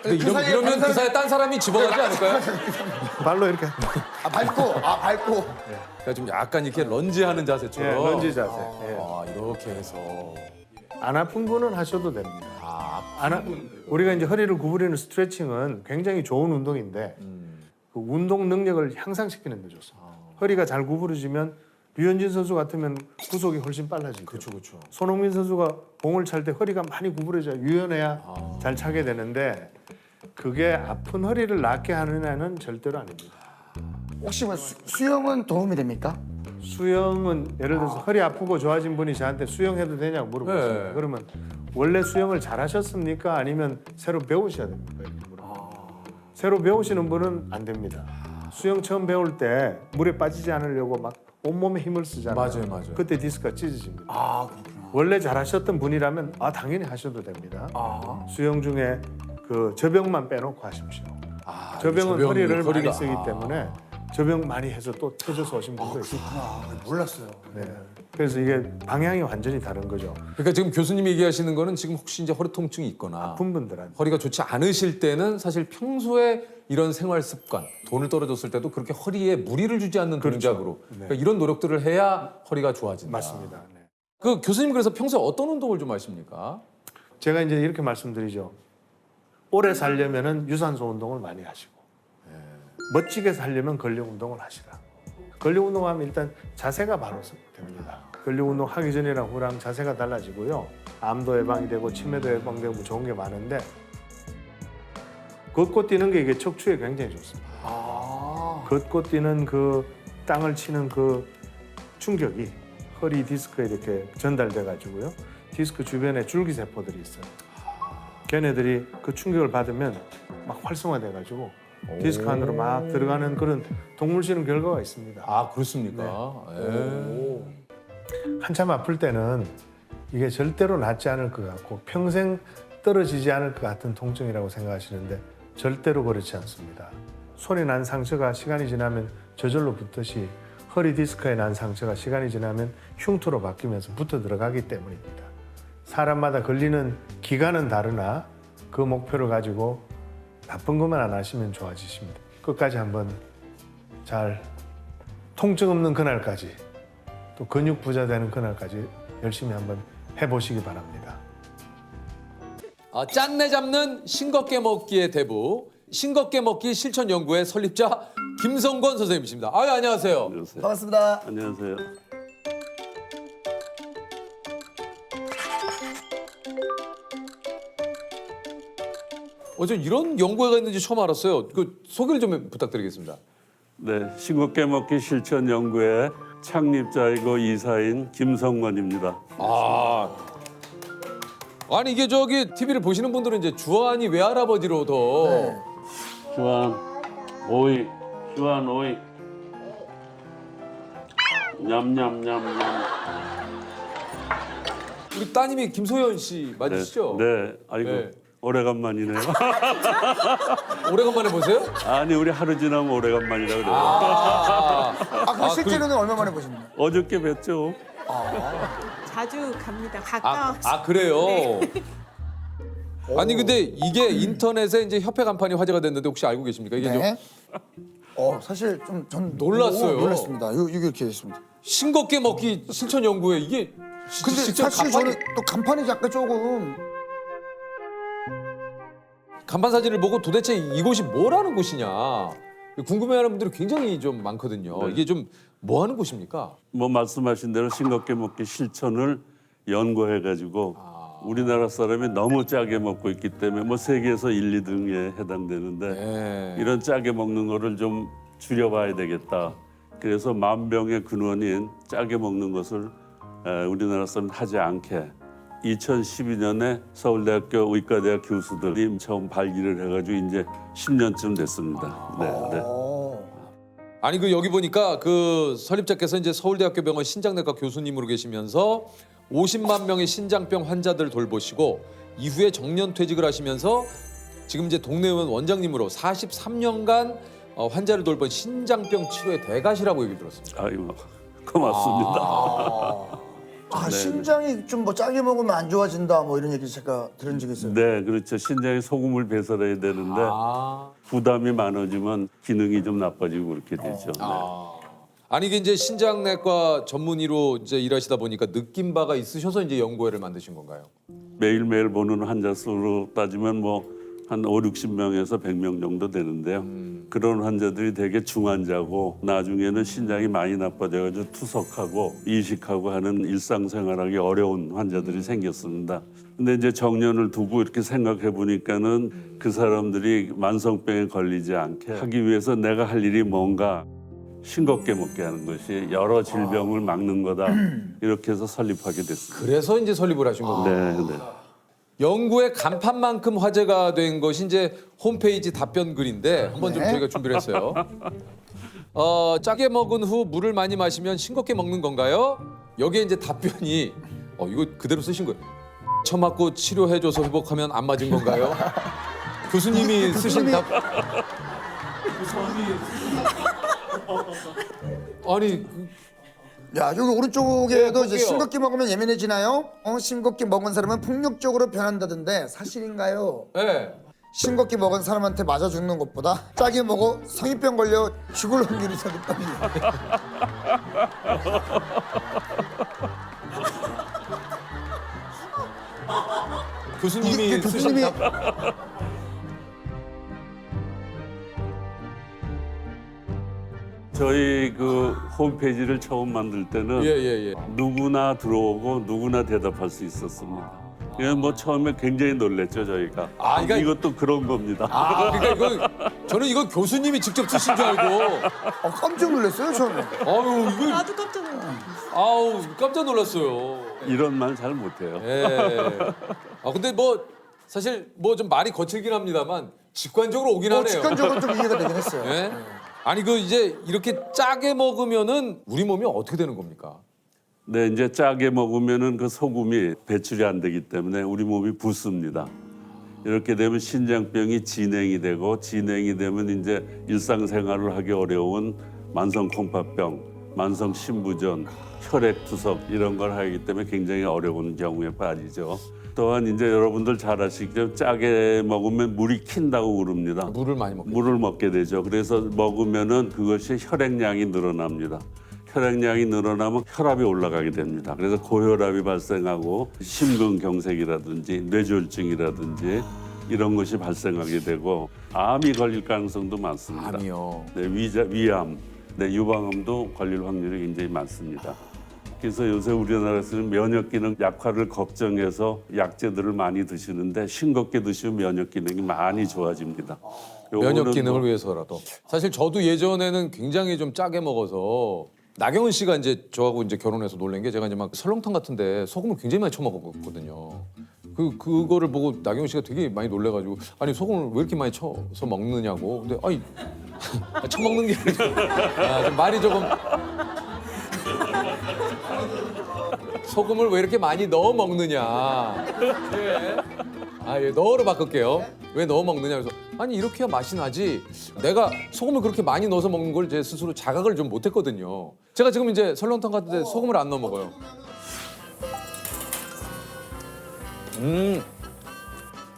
근데 이러면 그 사이에 딴 사람이 집어가지 않을까요? 발로 이렇게. 밟고. 그러니까 좀 약간 이렇게 런지하는 자세처럼. 런지 자세. 이렇게 해서. 안 아픈 분은 하셔도 됩니다. 우리가 이제 허리를 구부리는 스트레칭은 굉장히 좋은 운동인데 그 운동 능력을 향상시키는 데 좋습니다. 허리가 잘 구부러지면 류현진 선수 같으면 구속이 훨씬 빨라지죠. 그렇죠. 손흥민 선수가 공을 찰 때 허리가 많이 구부러져 유연해야 잘 차게 되는데 그게 아픈 허리를 낫게 하느냐는 절대로 아닙니다. 혹시 뭐 수영은 도움이 됩니까? 수영은 예를 들어서 허리 아프고 좋아진 분이 저한테 수영해도 되냐고 물어보습니다. 네. 그러면 원래 수영을 잘하셨습니까? 아니면 새로 배우셔야 됩니까? 이렇게 물어봅니다. 새로 배우시는 분은 안 됩니다. 수영 처음 배울 때 물에 빠지지 않으려고 막 온몸에 힘을 쓰잖아요. 맞아요. 그때 디스크가 찢어집니다. 그렇구나. 원래 잘하셨던 분이라면 당연히 하셔도 됩니다. 수영 중에 그 저병만 빼놓고 하십시오. 저병은 허리를 많이 쓰기 때문에 저병 많이 해서 또 터져서 오신 분도 있어요. 몰랐어요. 네. 그래서 이게 방향이 완전히 다른 거죠. 그러니까 지금 교수님이 얘기하시는 거는 지금 혹시 이제 허리 통증이 있거나 아픈 분들한테 허리가 좋지 않으실 때는 사실 평소에 이런 생활 습관, 돈을 떨어졌을 때도 그렇게 허리에 무리를 주지 않는 동작으로 그러니까 이런 노력들을 해야 허리가 좋아진다. 맞습니다. 네. 그 교수님 그래서 평소에 어떤 운동을 좀 하십니까? 제가 이제 이렇게 말씀드리죠. 오래 살려면은 유산소 운동을 많이 하시고 멋지게 살려면 근력 운동을 하시라. 근력 운동하면 일단 자세가 바로 됩니다. 근력 운동 하기 전이랑 후랑 자세가 달라지고요. 암도 예방이 되고 치매도 예방되고 좋은 게 많은데 걷고 뛰는 게 이게 척추에 굉장히 좋습니다. 걷고 뛰는 그 땅을 치는 그 충격이 허리 디스크에 이렇게 전달돼 가지고요. 디스크 주변에 줄기세포들이 있어요. 걔네들이 그 충격을 받으면 막 활성화돼 가지고 디스크 안으로 막 들어가는 그런 동물 실험 결과가 있습니다. 아 그렇습니까? 네. 한참 아플 때는 이게 절대로 낫지 않을 것 같고 평생 떨어지지 않을 것 같은 통증이라고 생각하시는데 절대로 그렇지 않습니다. 손에 난 상처가 시간이 지나면 저절로 붙듯이 허리 디스크에 난 상처가 시간이 지나면 흉터로 바뀌면서 붙어 들어가기 때문입니다. 사람마다 걸리는 기간은 다르나 그 목표를 가지고 나쁜 것만 안 하시면 좋아지십니다. 끝까지 한번 잘 통증 없는 그날까지 또 근육 부자 되는 그날까지 열심히 한번 해보시기 바랍니다. 짠내 잡는 싱겁게 먹기의 대부 싱겁게 먹기 실천 연구의 설립자 김성권 선생님이십니다. 안녕하세요. 반갑습니다. 안녕하세요. 전 이런 연구회가 있는지 처음 알았어요. 그 소개를 좀 부탁드리겠습니다. 네, 싱겁게 먹기 실천 연구의 창립자이고 이사인 김성권입니다. 아니 이게 TV를 보시는 분들은 이제 주한이 외할아버지로도 주한 오이, 주한 오이, 냠냠냠냠. 우리 따님이 김소연 씨 맞으시죠? 네, 아이고 네. 오래간만이네요. 오래간만에 보세요? 아니 우리 하루 지나면 오래간만이라 그래요. 그럼 실제로는 얼마 만에 보십니까? 어저께 뵀죠. 자주 갑니다. 가까워서. 그래요? 아니 근데 이게 인터넷에 이제 협회 간판이 화제가 됐는데 혹시 알고 계십니까? 이게 네. 사실 좀 전 놀랐어요. 놀랐습니다. 이게 이렇게 됐습니다. 싱겁게 먹기 실천 연구회 이게 근데 직접 사실 저는 또 간판이 약간 조금 간판 사진을 보고 도대체 이곳이 뭐라는 곳이냐 궁금해하는 분들이 굉장히 좀 많거든요. 네. 이게 좀 뭐 하는 곳입니까? 뭐 말씀하신 대로 싱겁게 먹기 실천을 연구해가지고 우리나라 사람이 너무 짜게 먹고 있기 때문에 뭐 세계에서 1, 2등에 해당되는데 이런 짜게 먹는 거를 좀 줄여봐야 되겠다. 그래서 만병의 근원인 짜게 먹는 것을 우리나라 사람 하지 않게 2012년에 서울대학교 의과대학 교수들이 처음 발기를 해가지고 이제 10년쯤 됐습니다. 네. 아니 여기 보니까 그 설립자께서 이제 서울대학교 병원 신장내과 교수님으로 계시면서 50만 명의 신장병 환자들을 돌보시고 이후에 정년퇴직을 하시면서 지금 이제 동네의원 원장님으로 43년간 환자를 돌본 신장병 치료의 대가시라고 얘기 들었습니다. 아이고 고맙습니다. 네. 신장이 좀 뭐 짜게 먹으면 안 좋아진다 뭐 이런 얘기 제가 들은 적이 있어요. 네, 그렇죠. 신장에 소금을 배설해야 되는데 부담이 많아지면 기능이 좀 나빠지고 그렇게 되죠. 아니 이게 이제 신장내과 전문의로 이제 일하시다 보니까 느낀 바가 있으셔서 이제 연구회를 만드신 건가요? 매일매일 보는 환자 수로 따지면 뭐 한 5, 60명에서 100명 정도 되는데요. 그런 환자들이 되게 중환자고 나중에는 신장이 많이 나빠져가지고 투석하고 이식하고 하는 일상생활하기 어려운 환자들이 생겼습니다. 근데 이제 정년을 두고 이렇게 생각해 보니까는 그 사람들이 만성병에 걸리지 않게 하기 위해서 내가 할 일이 뭔가 싱겁게 먹게 하는 것이 여러 질병을 막는 거다. 이렇게 해서 설립하게 됐습니다. 그래서 이제 설립을 하신 거군요. 네, 네. 연구의 간판만큼 화제가 된 것이 이제 홈페이지 답변 글인데 한번 좀 저희가 준비를 했어요. 짜게 먹은 후 물을 많이 마시면 싱겁게 먹는 건가요? 여기에 이제 답변이 이거 그대로 쓰신 거예요. 처맞고 치료해줘서 회복하면 안 맞은 건가요? 교수님이 쓰신 답. 아니. 야, 여기 오른쪽에도 이제 볼게요. 싱겁게 먹으면 예민해지나요? 싱겁게 먹은 사람은 폭력적으로 변한다던데 사실인가요? 네. 싱겁게 먹은 사람한테 맞아 죽는 것보다 짜게 먹어 성인병 걸려 죽을 확률이 더 높답니다. 교수님이 쓰신 답. 저희 그 홈페이지를 처음 만들 때는 예. 누구나 들어오고 누구나 대답할 수 있었습니다. 그래서 뭐 처음에 굉장히 놀랬죠 저희가. 그러니까 이것도 그런 겁니다. 그러니까 이거 저는 이거 교수님이 직접 쓰신 줄 알고. 깜짝 놀랐어요 처음에. 이거 나도 깜짝 놀랐어. 깜짝 놀랐어요. 이런 말 잘 못해요. 예. 근데 뭐 사실 뭐 좀 말이 거칠긴 합니다만 직관적으로 오긴 하네요. 직관적으로 좀 이해가 되긴 했어요. 예? 아니 그 이제 이렇게 짜게 먹으면은 우리 몸이 어떻게 되는 겁니까? 네, 이제 짜게 먹으면은 그 소금이 배출이 안 되기 때문에 우리 몸이 붓습니다. 이렇게 되면 신장병이 진행이 되고 진행이 되면 이제 일상생활을 하기 어려운 만성 콩팥병, 만성 신부전, 혈액투석 이런 걸 하기 때문에 굉장히 어려운 경우에 빠지죠. 또한 이제 여러분들 잘 아시겠지만 짜게 먹으면 물이 킨다고 그럽니다. 물을 먹게 되죠. 그래서 먹으면은 그것이 혈액량이 늘어납니다. 혈액량이 늘어나면 혈압이 올라가게 됩니다. 그래서 고혈압이 발생하고 심근경색이라든지 뇌졸중이라든지 이런 것이 발생하게 되고 암이 걸릴 가능성도 많습니다. 암이요? 네, 위암, 네, 유방암도 걸릴 확률이 굉장히 많습니다. 그래서 요새 우리나라에서는 면역 기능 약화를 걱정해서 약제들을 많이 드시는데 싱겁게 드시면 면역 기능이 많이 좋아집니다. 면역 기능을 위해서라도. 사실 저도 예전에는 굉장히 좀 짜게 먹어서 나경원 씨가 이제 저하고 이제 결혼해서 놀란 게 제가 이제 막 설렁탕 같은데 소금을 굉장히 많이 쳐먹었거든요. 그거를 보고 나경원 씨가 되게 많이 놀래가지고 아니 소금을 왜 이렇게 많이 쳐서 먹느냐고. 근데 아니 쳐먹는 게 아니라 좀 말이 조금 소금을 왜 이렇게 많이 넣어 먹느냐. 예, 넣어로 바꿀게요. 왜 넣어 먹느냐 그래서 아니 이렇게 해야 맛이 나지. 내가 소금을 그렇게 많이 넣어서 먹는 걸 제 스스로 자각을 좀 못했거든요. 제가 지금 이제 설렁탕 같은데 소금을 안 넣어 먹어요.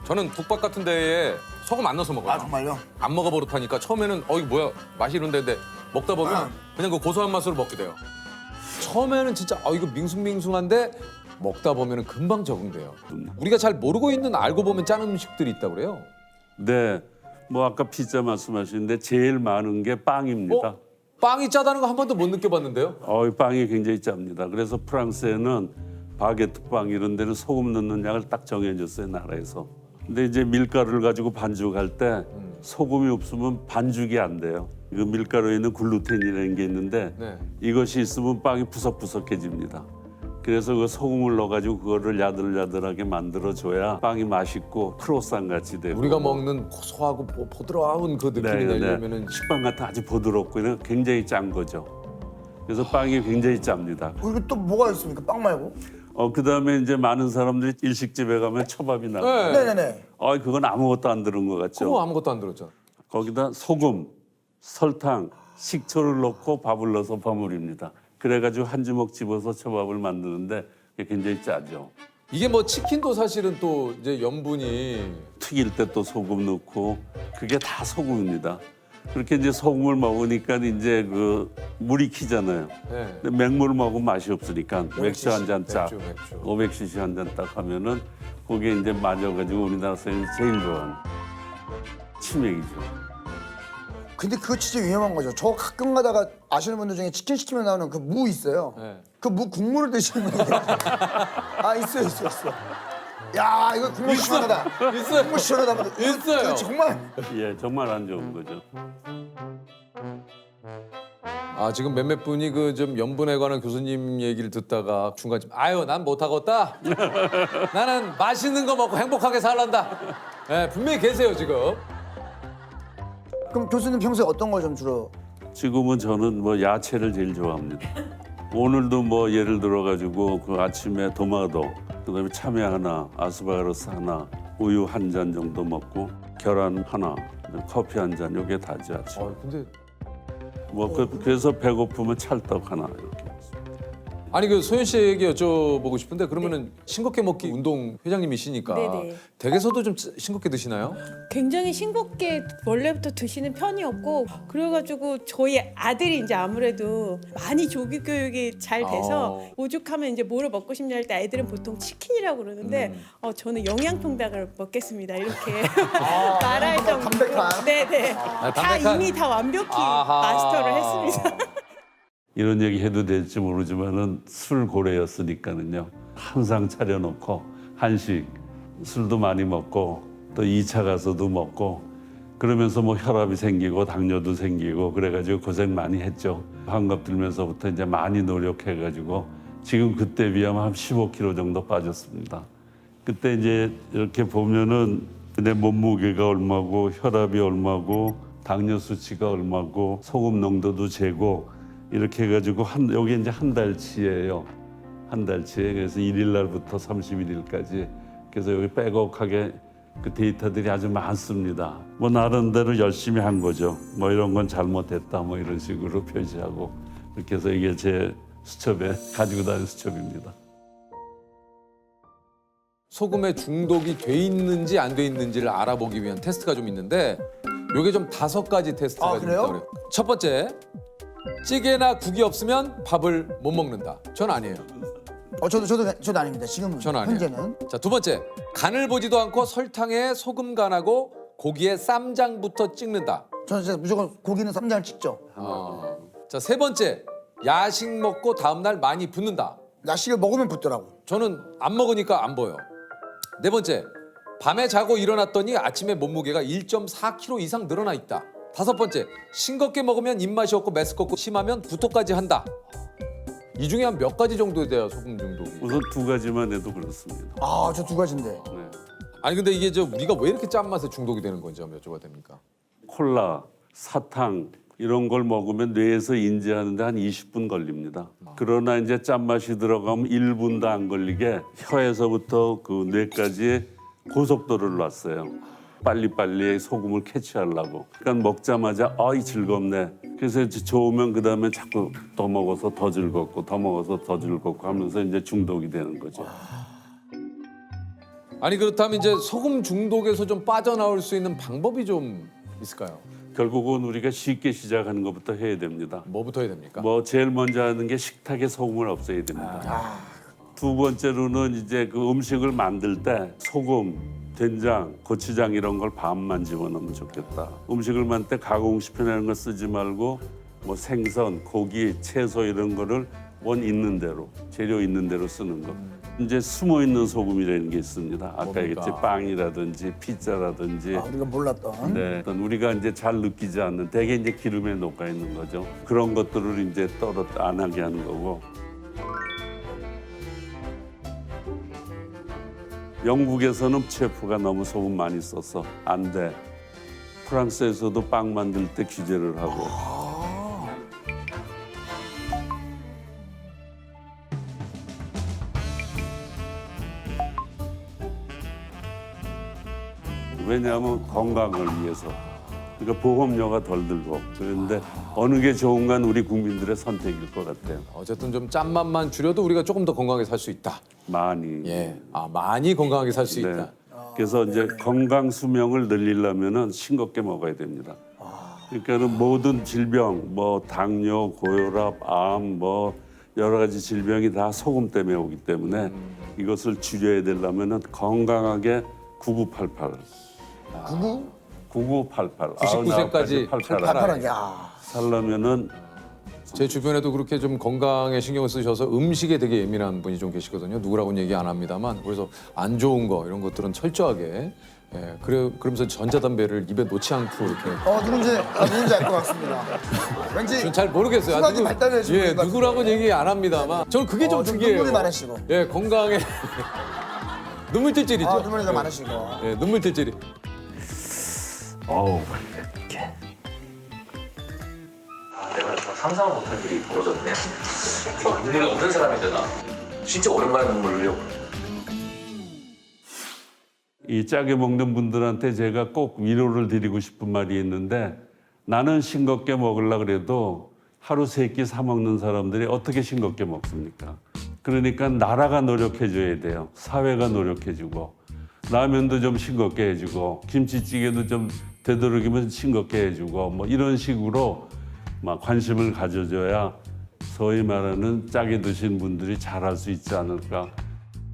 저는 국밥 같은 데에 소금 안 넣어서 먹어요. 정말요? 안 먹어버릇하니까 처음에는 이거 뭐야 맛이 이런데 근데 먹다 보면 그냥 그 고소한 맛으로 먹게 돼요. 처음에는 진짜 이거 밍숭밍숭한데 먹다 보면 금방 적응돼요. 우리가 잘 모르고 있는 알고 보면 짠 음식들이 있다고 그래요. 네, 뭐 아까 피자 말씀하시는데 제일 많은 게 빵입니다. 빵이 짜다는 거 한 번도 못 느껴봤는데요. 빵이 굉장히 짭니다. 그래서 프랑스에는 바게트 빵 이런 데는 소금 넣는 양을 딱 정해줬어요 나라에서. 근데 이제 밀가루를 가지고 반죽할 때 소금이 없으면 반죽이 안 돼요. 그 밀가루에 있는 글루텐이라는 게 있는데 이것이 있으면 빵이 푸석푸석해집니다. 그래서 그 소금을 넣어가지고 그거를 야들야들하게 만들어줘야 빵이 맛있고 크로상 같이 되고 우리가 먹는 고소하고 보드라운 그 느낌이 내려면은 식빵 같은 아주 보드럽고 굉장히 짠 거죠. 그래서 빵이 굉장히 짭니다. 이거 또 뭐가 있습니까? 빵 말고? 그다음에 이제 많은 사람들이 일식집에 가면 초밥이 나와요. 네네네. 그건 아무것도 안 들은 것 같죠. 그거 아무것도 안 들었죠. 거기다 소금, 설탕, 식초를 넣고 밥을 넣어서 버무립니다. 그래가지고 한 주먹 집어서 초밥을 만드는데 그게 굉장히 짜죠. 이게 뭐 치킨도 사실은 또 이제 염분이 튀길 때 또 소금 넣고 그게 다 소금입니다. 그렇게 이제 소금을 먹으니까 이제 그 물이 키잖아요. 네. 근데 맹물을 먹으면 맛이 없으니까 맥주 한 잔 딱, 맥주. 500cc 한 잔 딱 하면은 거기에 이제 맞아가지고 우리나라 사람이 제일 좋아하는 치맥이죠. 근데 그거 진짜 위험한 거죠. 저 가끔 가다가 아시는 분들 중에 치킨 시키면 나오는 그 무 있어요. 그 무 국물을 드시는 분들 아 있어요. 야 이거 국물 시원하다. 있어요. 국물 시원하다. 있어요. 이거 정말. 예, 정말 안 좋은 거죠. 아 지금 몇몇 분이 그 좀 염분에 관한 교수님 얘기를 듣다가 중간쯤 아유 난 못하겠다. 나는 맛있는 거 먹고 행복하게 살란다. 네, 분명히 계세요 지금. 그럼 교수님 평소에 어떤 걸 좀 주로? 지금은 저는 뭐 야채를 제일 좋아합니다. 오늘도 뭐 예를 들어 가지고 그 아침에 토마토, 그다음에 참외 하나, 아스파라거스 하나, 우유 한 잔 정도 먹고 계란 하나, 커피 한 잔, 요게 다지 아침. 근데 뭐 그래서 배고프면 찰떡 하나 이렇게. 아니 그 소연 씨에게 여쭤보고 싶은데 그러면은 싱겁게 먹기 운동 회장님이시니까 네네. 댁에서도 좀 싱겁게 드시나요? 굉장히 싱겁게 원래부터 드시는 편이었고 그래가지고 저희 아들이 이제 아무래도 많이 조기 교육이 잘 돼서 오죽하면 이제 뭐를 먹고 싶냐 할 때 아이들은 보통 치킨이라고 그러는데 저는 영양통닭을 먹겠습니다 이렇게 말할 정도로 담백한. 네네 다 이미 다 완벽히 마스터를 했습니다. 이런 얘기 해도 될지 모르지만은 술 고래였으니까는요. 항상 차려놓고 한식, 술도 많이 먹고 또 2차 가서도 먹고 그러면서 뭐 혈압이 생기고 당뇨도 생기고 그래가지고 고생 많이 했죠. 환갑 들면서부터 이제 많이 노력해가지고 지금 그때 비하면 한 15kg 정도 빠졌습니다. 그때 이제 이렇게 보면은 내 몸무게가 얼마고 혈압이 얼마고 당뇨 수치가 얼마고 소금 농도도 재고 이렇게 해가지고 여기 이제 한 달치예요. 한 달치에 그래서 1일 날부터 31일까지 그래서 여기 빼곡하게 그 데이터들이 아주 많습니다. 뭐 나름대로 열심히 한 거죠. 뭐 이런 건 잘못했다 뭐 이런 식으로 표시하고 이렇게 해서 이게 제 수첩에 가지고 다니는 수첩입니다. 소금에 중독이 돼 있는지 안 돼 있는지를 알아보기 위한 테스트가 좀 있는데 요게 좀 5가지 테스트가 좀 있다고 그래요. 첫 번째, 찌개나 국이 없으면 밥을 못 먹는다. 전 아니에요. 저도 아닙니다. 지금은 전 아니에요. 현재는. 자, 두 번째, 간을 보지도 않고 설탕에 소금 간하고 고기에 쌈장부터 찍는다. 저는 진짜 무조건 고기는 쌈장을 찍죠. 자, 세 번째, 야식 먹고 다음 날 많이 붓는다. 야식을 먹으면 붓더라고. 저는 안 먹으니까 안 보여. 네 번째, 밤에 자고 일어났더니 아침에 몸무게가 1.4kg 이상 늘어나 있다. 다섯 번째, 싱겁게 먹으면 입맛이 없고 메스껍고 심하면 구토까지 한다. 이 중에 한 몇 가지 정도 돼야 소금 중독이? 우선 2가지만 해도 그렇습니다. 아, 저 2가지인데. 네. 아니 근데 이게 우리가 왜 이렇게 짠맛에 중독이 되는 건지 한번 여쭤봐도 됩니까? 콜라, 사탕 이런 걸 먹으면 뇌에서 인지하는데 한 20분 걸립니다. 그러나 이제 짠맛이 들어가면 1분도 안 걸리게 혀에서부터 그 뇌까지 고속도로를 놨어요. 빨리빨리 소금을 캐치하려고. 그러니까 먹자마자 아이 즐겁네. 그래서 이제 좋으면 그다음에 자꾸 더 먹어서 더 즐겁고 더 먹어서 더 즐겁고 하면서 이제 중독이 되는 거죠. 아니 그렇다면 이제 소금 중독에서 좀 빠져나올 수 있는 방법이 좀 있을까요? 결국은 우리가 쉽게 시작하는 것부터 해야 됩니다. 뭐부터 해야 됩니까? 뭐 제일 먼저 하는 게 식탁에 소금을 없애야 됩니다. 두 번째로는 이제 그 음식을 만들 때 소금, 된장, 고추장 이런 걸 반만 집어넣으면 좋겠다. 음식을 만들 때 가공식품이라는 걸 쓰지 말고 뭐 생선, 고기, 채소 이런 거를 원 있는 대로, 재료 있는 대로 쓰는 거. 이제 숨어 있는 소금이라는 게 있습니다. 아까 얘기했지 빵이라든지 피자라든지. 우리가 몰랐던. 네, 어떤 우리가 이제 잘 느끼지 않는 되게 이제 기름에 녹아 있는 거죠. 그런 것들을 이제 안 하게 하는 거고. 영국에서는 셰프가 너무 소금 많이 써서 안 돼. 프랑스에서도 빵 만들 때 규제를 하고. 왜냐하면 건강을 위해서. 그러니까 보험료가 덜 들고. 그런데 어느 게 좋은 건 우리 국민들의 선택일 것 같아요. 어쨌든 좀 짠맛만 줄여도 우리가 조금 더 건강하게 살 수 있다. 많이. 예. 많이 건강하게 살 수 있다. 그래서 이제 건강 수명을 늘리려면은 싱겁게 먹어야 됩니다. 그러니까는 모든 질병, 뭐 당뇨, 고혈압, 암, 뭐 여러 가지 질병이 다 소금 때문에 오기 때문에 이것을 줄여야 되려면은 건강하게 9988. 9988. 99세까지 88. 살려면은 제 주변에도 그렇게 좀 건강에 신경을 쓰셔서 음식에 되게 예민한 분이 좀 계시거든요. 누구라고는 얘기 안 합니다만 그래서 안 좋은 거 이런 것들은 철저하게 그러면서 전자담배를 입에 놓지 않고 이렇게. 누군지 알 것 같습니다. 왠지 전 잘 모르겠어요. 수학이 발달해지고 예, 누구라고는 얘기 안 합니다만 저는 그게 좀 특이해요. 눈물이 많으시고. 예, 건강에 눈물찔찔이죠. 눈물이 더 많으시고. 예, 눈물찔찔이. 어우, 이렇게. 내가 정말 상상을 못한 일이 벌어졌네. 눈물이 없는 사람인데 나 진짜 오랜만에 눈물 흘려. 이 짜게 먹는 분들한테 제가 꼭 위로를 드리고 싶은 말이 있는데 나는 싱겁게 먹으려고 그래도 하루 3끼 사 먹는 사람들이 어떻게 싱겁게 먹습니까? 그러니까 나라가 노력해줘야 돼요. 사회가 노력해주고 라면도 좀 싱겁게 해주고 김치찌개도 좀 되도록이면 싱겁게 해주고 뭐 이런 식으로 막 관심을 가져줘야 소위 말하는 짜게 드신 분들이 잘할 수 있지 않을까